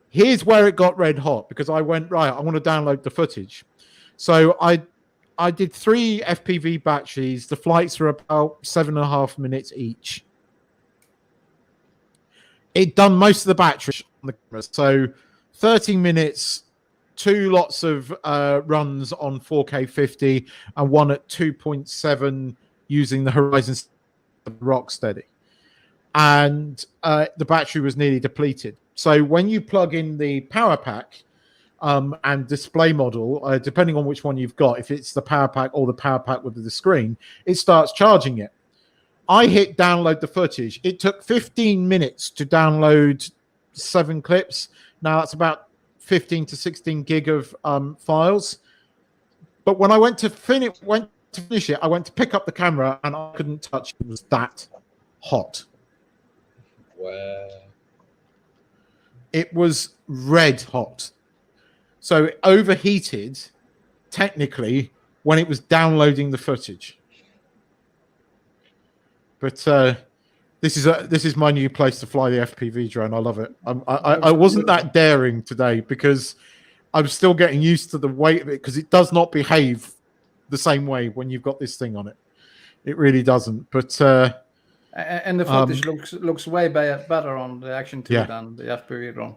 Here's where it got red hot, because I went, right, I want to download the footage. So I did 3 FPV batteries. The flights were about 7.5 minutes each. It done most of the batteries on the camera. So 30 minutes, 2 lots of runs on 4K 50 and 1 at 2.7 using the Horizon Rocksteady. And the battery was nearly depleted. So when you plug in the power pack, and display model, depending on which one you've got, if it's the power pack or the power pack with the screen, it starts charging it. I hit download the footage. It took 15 minutes to download 7 clips. Now that's about 15 to 16 gig of files. But when I went to finish it, I went to pick up the camera and I couldn't touch it. It was that hot. Wow. It was red hot. So it overheated, technically, when it was downloading the footage. But this is my new place to fly the FPV drone. I love it. I wasn't that daring today because I'm still getting used to the weight of it, because it does not behave the same way when you've got this thing on it. It really doesn't. But and the footage looks way better on the Action 2 than the FPV drone.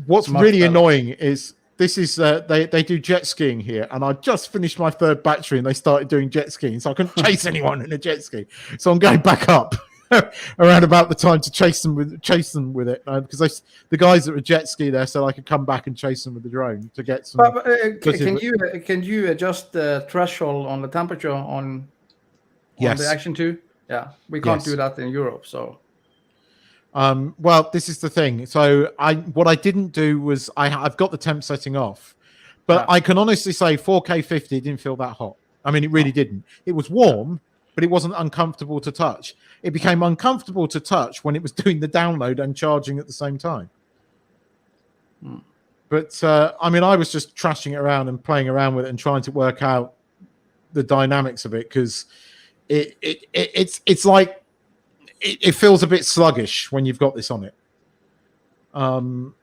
What's really annoying is this is they do jet skiing here, and I just finished my 3rd battery and they started doing jet skiing, so I couldn't chase anyone in a jet ski. So I'm going back up around about the time to chase them with it, because the guys that were jet ski there said I could come back and chase them with the drone to get some. But, can you adjust the threshold on the temperature on the Action 2? Yeah, we can't do that in Europe, so. Well, this is the thing. So what I didn't do was I've got the temp setting off, but I can honestly say 4K 50 didn't feel that hot. I mean, it really didn't. It was warm, but it wasn't uncomfortable to touch. It became uncomfortable to touch when it was doing the download and charging at the same time. But I mean, I was just trashing it around and playing around with it and trying to work out the dynamics of it, because it's like it feels a bit sluggish when you've got this on it. And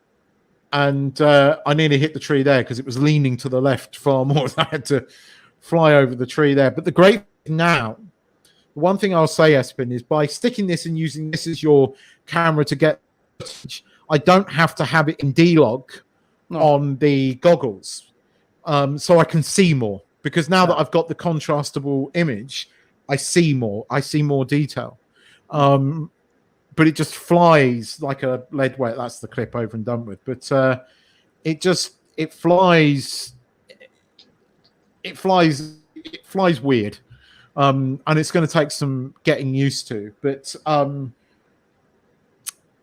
I nearly hit the tree there because it was leaning to the left far more. I had to fly over the tree there. But the great thing now, one thing I'll say, Espen, is by sticking this and using this as your camera to get footage, I don't have to have it in D-Log on the goggles. So I can see more, because now that I've got the contrastable image, I see more. I see more detail. But it just flies like a lead weight. That's the clip over and done with. But it flies weird. And it's going to take some getting used to, but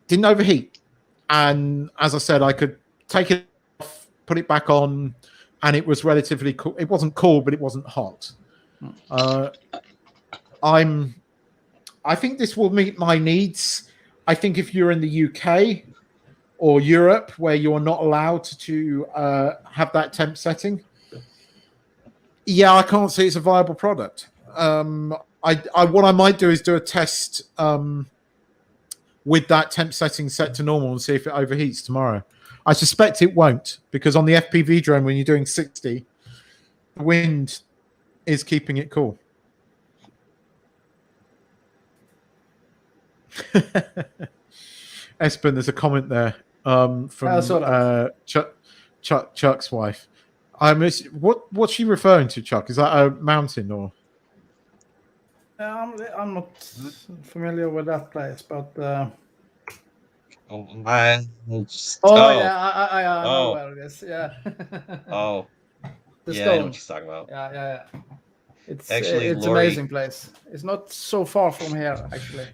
didn't overheat. And as I said, I could take it off, put it back on, and it was relatively cool. It wasn't cool, but it wasn't hot. I think this will meet my needs. I think if you're in the UK or Europe, where you're not allowed to have that temp setting, I can't see it's a viable product. What I might do is do a test with that temp setting set to normal and see if it overheats tomorrow. I suspect it won't, because on the FPV drone, when you're doing 60, the wind is keeping it cool. Espen, there's a comment there from Chuck's wife. I miss what's she referring to, Chuck? Is that a mountain or? I'm not familiar with that place, but I know where it is. Yeah. I know what you're talking about. Yeah. It's actually, it's Lori, amazing place. It's not so far from here, actually.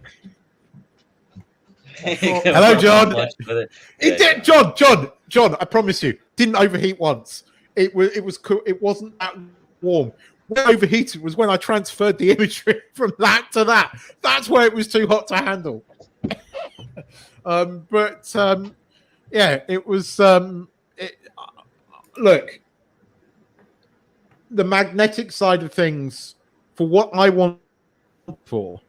Hello, John. It did, John. I promise you, didn't overheat once. It was cool. It wasn't that warm. When it overheated was when I transferred the imagery from that to that. That's where it was too hot to handle. It was. Look, the magnetic side of things, for what I want for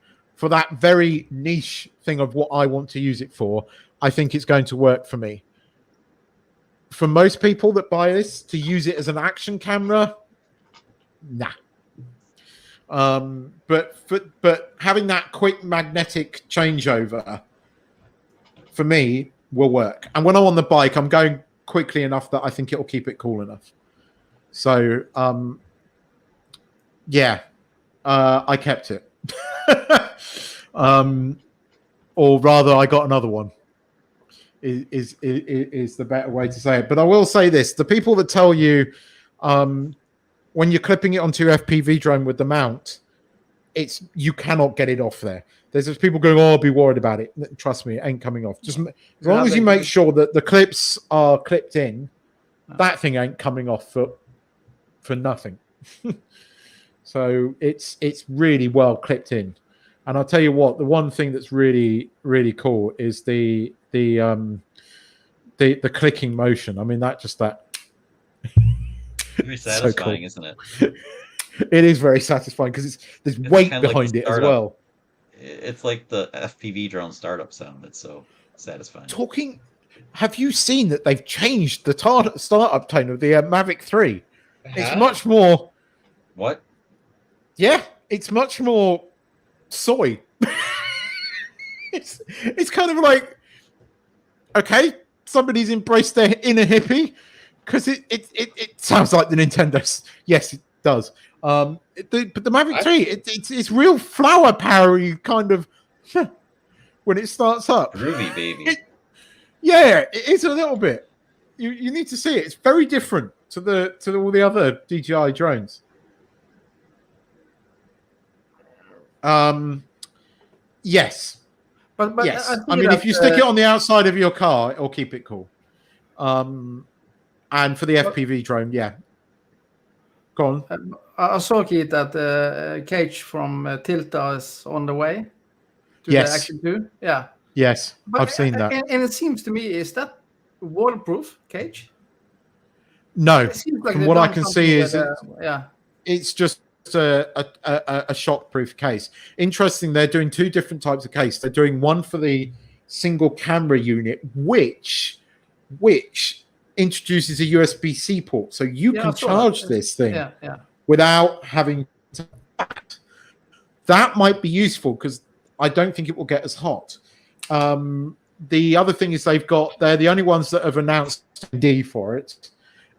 that very niche thing of what I want to use it for, I think it's going to work for me. For most people that buy this to use it as an action camera, nah. But having that quick magnetic changeover for me will work. And when I'm on the bike, I'm going quickly enough that I think it'll keep it cool enough. So I kept it. Or rather, I got another one. is the better way to say it. But I will say this: the people that tell you when you're clipping it onto your FPV drone with the mount, you cannot get it off there. There's just people going, "Oh, I'll be worried about it." Trust me, it ain't coming off. Just as long as you make sure that the clips are clipped in, that thing ain't coming off for nothing. So it's really well clipped in. And I'll tell you what, the one thing that's really, really cool is the clicking motion. I mean, that. Very satisfying, so cool. Isn't it? It is very satisfying because there's weight behind it as well. It's like the FPV drone startup sound. It's so satisfying. Have you seen that they've changed the startup tone of the Mavic 3? It's much more. What? Yeah, it's much more soy. It's kind of like, okay, somebody's embraced their inner hippie because it sounds like the Nintendo. Yes, it does. But the Mavic 3, it's real flower powery kind of when it starts up. Groovy, baby. Yeah, it is a little bit. You need to see it. It's very different to all the other DJI drones. Yes. But yes. I mean, if you stick it on the outside of your car, it'll keep it cool. And for the FPV drone, yeah. Go on. I saw, Keith, that the cage from Tilta is on the way to yes. the Action 2. Yeah. Yes, but I've seen that. And it seems to me, is that waterproof cage? No. It seems like from what I can see is it's just a shockproof case. Interesting, they're doing two different types of case. They're doing one for the single camera unit, which introduces a USB-C port, so you can charge this thing without having to. That might be useful because I don't think it will get as hot. The other thing is they're the only ones that have announced VND for it,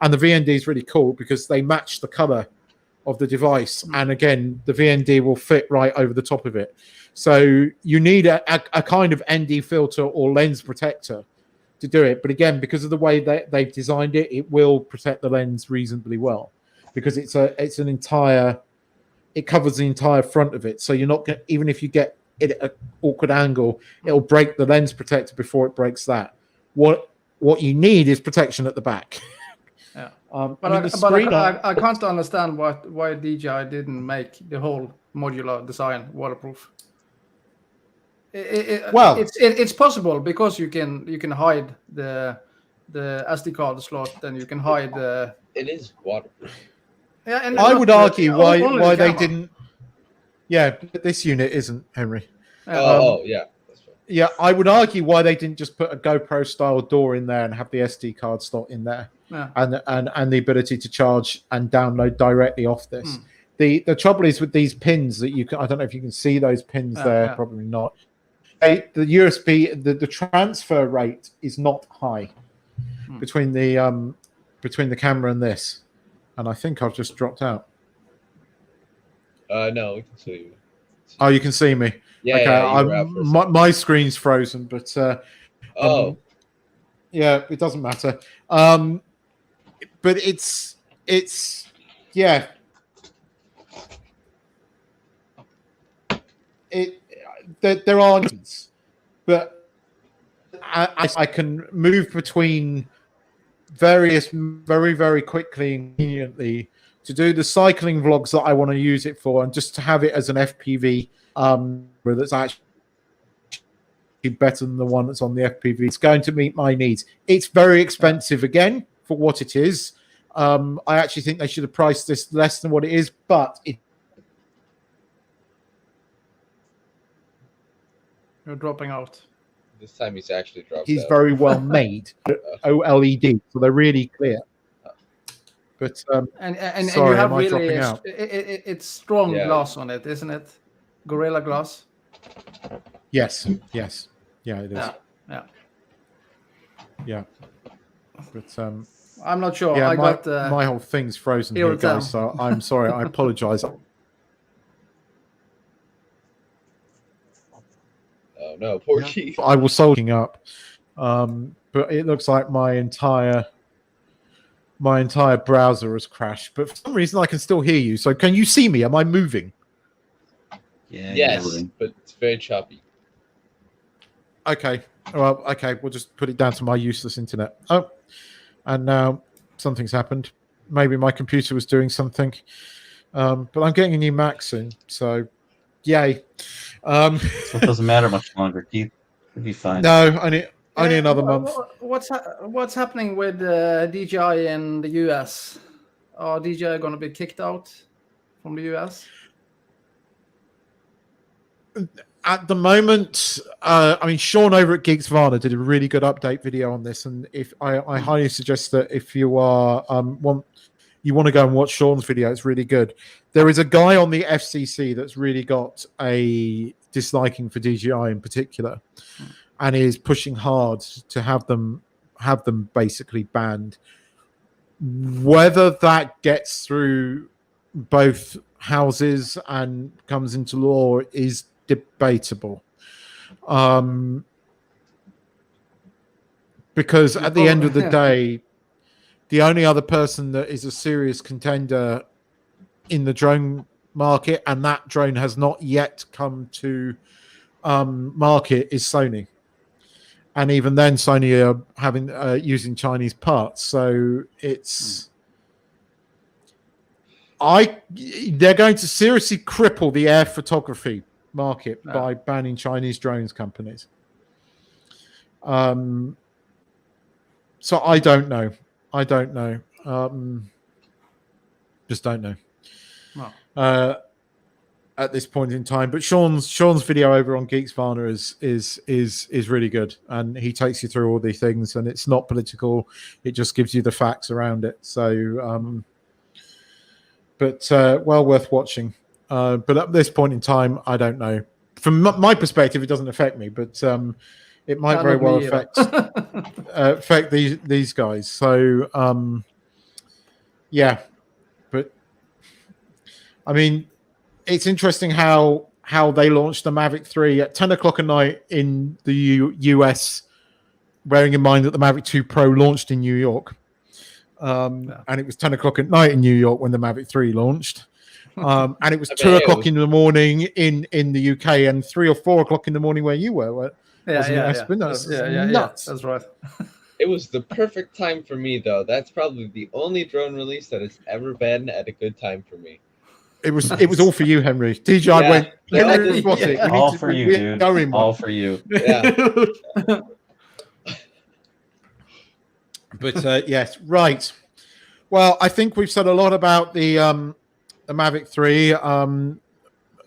and the VND is really cool because they match the color of the device, and again the VND will fit right over the top of it. So you need a kind of ND filter or lens protector to do it, but again, because of the way they've designed it, it will protect the lens reasonably well because it covers the entire front of it. So you're not even if you get it at an awkward angle, it'll break the lens protector before it breaks that. What you need is protection at the back. Yeah, I can't understand why DJI didn't make the whole modular design waterproof. It's possible because you can hide the SD card slot, then you can hide the. It is waterproof. Yeah, and I would argue why they didn't. Yeah, but this unit isn't, Henry. Yeah. Yeah, I would argue why they didn't just put a GoPro style door in there and have the SD card slot in there, and the ability to charge and download directly off this. The trouble is with these pins that you can. I don't know if you can see those pins there. Yeah. Probably not. The USB, the transfer rate is not high between the camera and this, and I think I've just dropped out. No, we can see you. Oh, you can see me. Yeah, okay. My screen's frozen, but yeah, it doesn't matter. But it's yeah. There are, but I can move between various very, very quickly and conveniently to do the cycling vlogs that I want to use it for, and just to have it as an FPV that's actually better than the one that's on the FPV. It's going to meet my needs. It's very expensive again for what it is. I actually think they should have priced this less than what it is, but You're dropping out. This time he's actually dropped out. He's very well made. OLED, so they're really clear. But and sorry, you have am I dropping really out? It's strong glass on it, isn't it? Gorilla Glass. Yes. Yeah, it is. Yeah. But I'm not sure. Yeah, I got my whole thing's frozen here, guys. So I'm sorry. I apologize. Oh no, poor Keith. I was soldering up. But it looks like my entire browser has crashed. But for some reason, I can still hear you. So can you see me? Am I moving? Yeah. Yes, but it's very choppy. Okay. Well, okay. We'll just put it down to my useless internet. Oh, and now something's happened. Maybe my computer was doing something. But I'm getting a new Mac soon, so yay. So it doesn't matter much longer, Keith. It'll be fine. No, only another month. What's happening with DJI in the US? Are DJI going to be kicked out from the US? At the moment, I mean, Sean over at Geeksvana did a really good update video on this, and if I highly suggest that if you are want to go and watch Sean's video, it's really good. There is a guy on the FCC that's really got a disliking for DJI in particular, and is pushing hard to have them basically banned. Whether that gets through both houses and comes into law is debatable, because at the end of the day, the only other person that is a serious contender in the drone market, and that drone has not yet come to market, is Sony. And even then, Sony are having using Chinese parts, so it's they're going to seriously cripple the air photography market by banning Chinese drones companies. So I don't know. Just don't know. Wow. At this point in time, but Sean's video over on Geeksvana is really good, and he takes you through all these things, and it's not political. It just gives you the facts around it. So, well worth watching. But at this point in time, I don't know. From my perspective, it doesn't affect me, but it might very well affect these guys. So, yeah. But I mean, it's interesting how they launched the Mavic 3 at 10 o'clock at night in the US, bearing in mind that the Mavic 2 Pro launched in New York. And it was 10 o'clock at night in New York when the Mavic 3 launched. And it was 2 o'clock in the morning in the UK, and 3 or 4 o'clock in the morning where you were. Nuts. That's right. It was the perfect time for me, though. That's probably the only drone release that has ever been at a good time for me. It was all for you, Henry. DJI went, Henry, what's it? All for you, dude. All for you. Yeah. But yes, right. Well, I think we've said a lot about the Mavic 3, and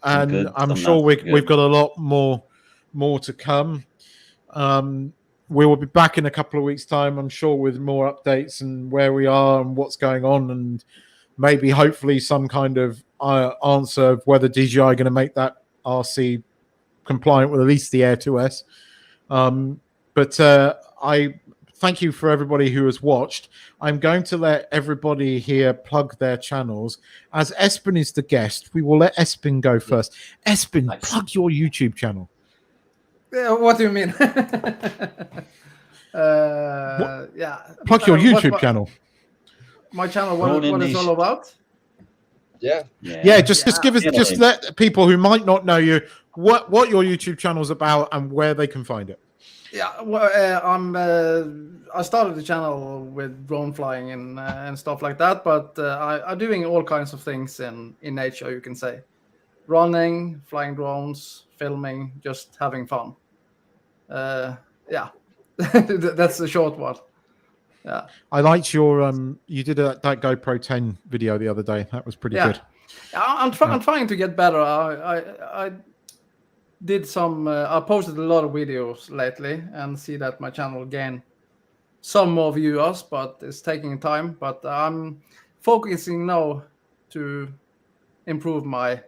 I'm sure we've got a lot more to come. We will be back in a couple of weeks' time, I'm sure, with more updates and where we are and what's going on, and maybe hopefully some kind of answer of whether DJI are going to make that RC compliant with at least the Air 2S. But I thank you for everybody who has watched. I'm going to let everybody here plug their channels. As Espen is the guest, we will let Espen go first. Espen, plug your YouTube channel. What do you mean? Plug your YouTube channel. My channel, what it's all about? Just give us, just let people who might not know you what your YouTube channel is about and where they can find it. Yeah, well, I started the channel with drone flying and stuff like that, but I'm doing all kinds of things in nature, you can say. Running, flying drones, filming, just having fun. That's the short one. Yeah, I liked your you did that GoPro 10 video the other day. That was pretty good. I'm trying to get better. I did some. I posted a lot of videos lately and see that my channel gained some more viewers, but it's taking time. But I'm focusing now to improve my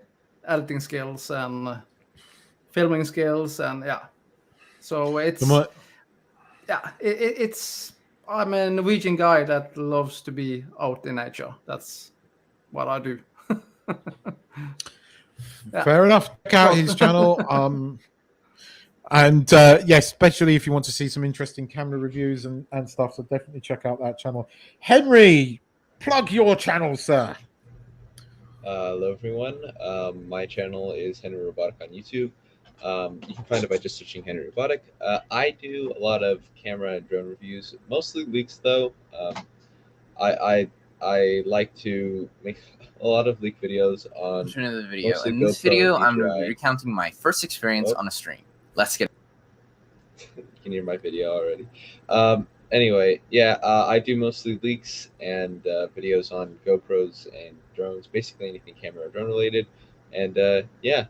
editing skills and filming skills, and so it's it's. I'm a Norwegian guy that loves to be out in nature. That's what I do. Fair enough. Check out his channel. And yes, especially if you want to see some interesting camera reviews and stuff, so definitely check out that channel. Henry, plug your channel, sir. Hello, everyone. My channel is Henry Robotic on YouTube. You can find it by just searching Henry Robotic. I do a lot of camera and drone reviews, mostly leaks though. I like to make a lot of leak videos on The video. mostly In this GoPro video, and I'm going to be DJI. recounting my first experience on a stream. Let's get. You can hear my video already. Anyway, yeah, I do mostly leaks and videos on GoPros and drones, basically anything camera or drone related. And yeah,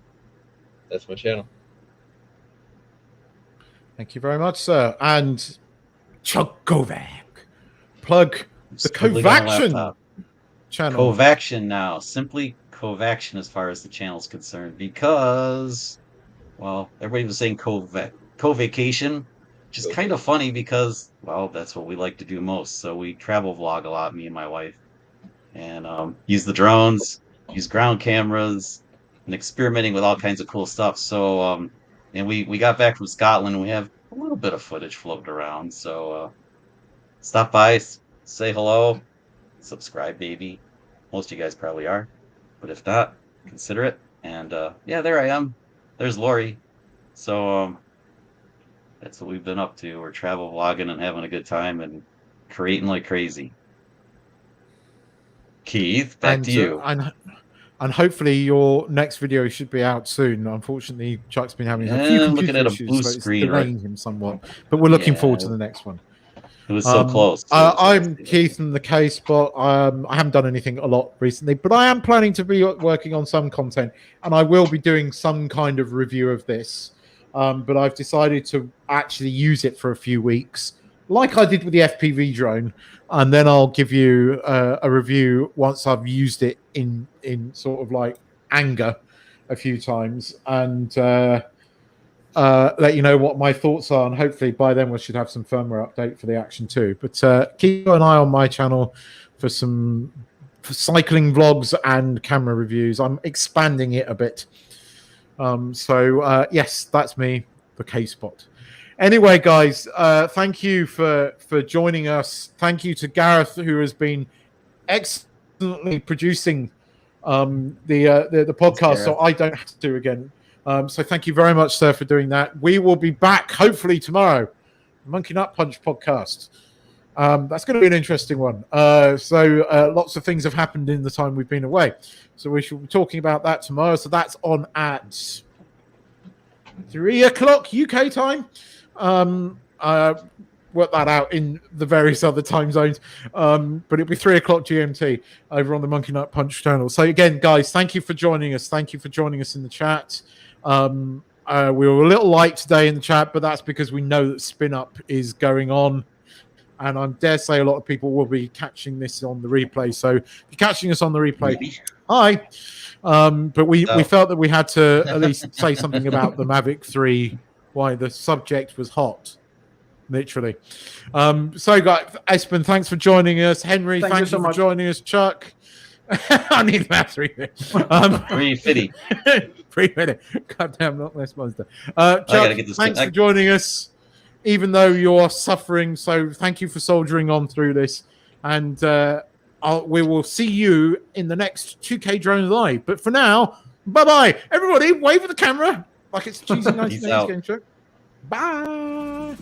that's my channel. Thank you very much, sir. And Chuck Kovac, plug the Kovaction channel. Kovaction now, simply Kovaction as far as the channel is concerned, because, well, everybody was saying Kovacation, which is kind of funny because, well, that's what we like to do most. So we travel vlog a lot, me and my wife, and use the drones, use ground cameras, and experimenting with all kinds of cool stuff. So, and we got back from Scotland, and we have a little bit of footage floating around. So stop by, say hello, subscribe, baby. Most of you guys probably are, but if not, consider it. And yeah, there I am. There's Lori. So that's what we've been up to. We're travel vlogging and having a good time and creating like crazy. Keith, back to you. And hopefully your next video should be out soon. Unfortunately, Chuck's been having a few computer issues, blue so it's screen, delaying him somewhat. But we're looking forward to the next one. It was so close. I'm Keith in the case, but I haven't done anything a lot recently. But I am planning to be working on some content, and I will be doing some kind of review of this. But I've decided to actually use it for a few weeks, like I did with the FPV drone, and then I'll give you a review once I've used it in sort of like anger a few times, and let you know what my thoughts are. And hopefully by then we should have some firmware update for the Action 2. But keep an eye on my channel for some cycling vlogs and camera reviews. I'm expanding it a bit. So yes, that's me, the K-Spot. Anyway, guys, thank you for joining us. Thank you to Gareth, who has been excellently producing the podcast, so I don't have to do again. So thank you very much, sir, for doing that. We will be back hopefully tomorrow. Monkey Nut Punch podcast. That's going to be an interesting one. So lots of things have happened in the time we've been away. So we shall be talking about that tomorrow. So that's on at 3 o'clock UK time. Work that out in the various other time zones. But it'll be 3 o'clock GMT over on the Monkey Nut Punch channel. So again, guys, thank you for joining us. Thank you for joining us in the chat. We were a little light today in the chat, but that's because we know that Spin Up is going on. And I dare say a lot of people will be catching this on the replay. So if you're catching us on the replay, hi. But we felt that we had to at least say something about the Mavic 3, why the subject was hot, literally. So, guys, Espen, thanks for joining us. Henry, thank you so much for joining us. Chuck, I need that 3 minutes. 350. 3 minutes. Goddamn, not less monster. Chuck, thanks for joining us, even though you're suffering. So, thank you for soldiering on through this. And we will see you in the next 2K Drone Live. But for now, bye-bye. Everybody, wave at the camera like it's choosing nice things. Bye.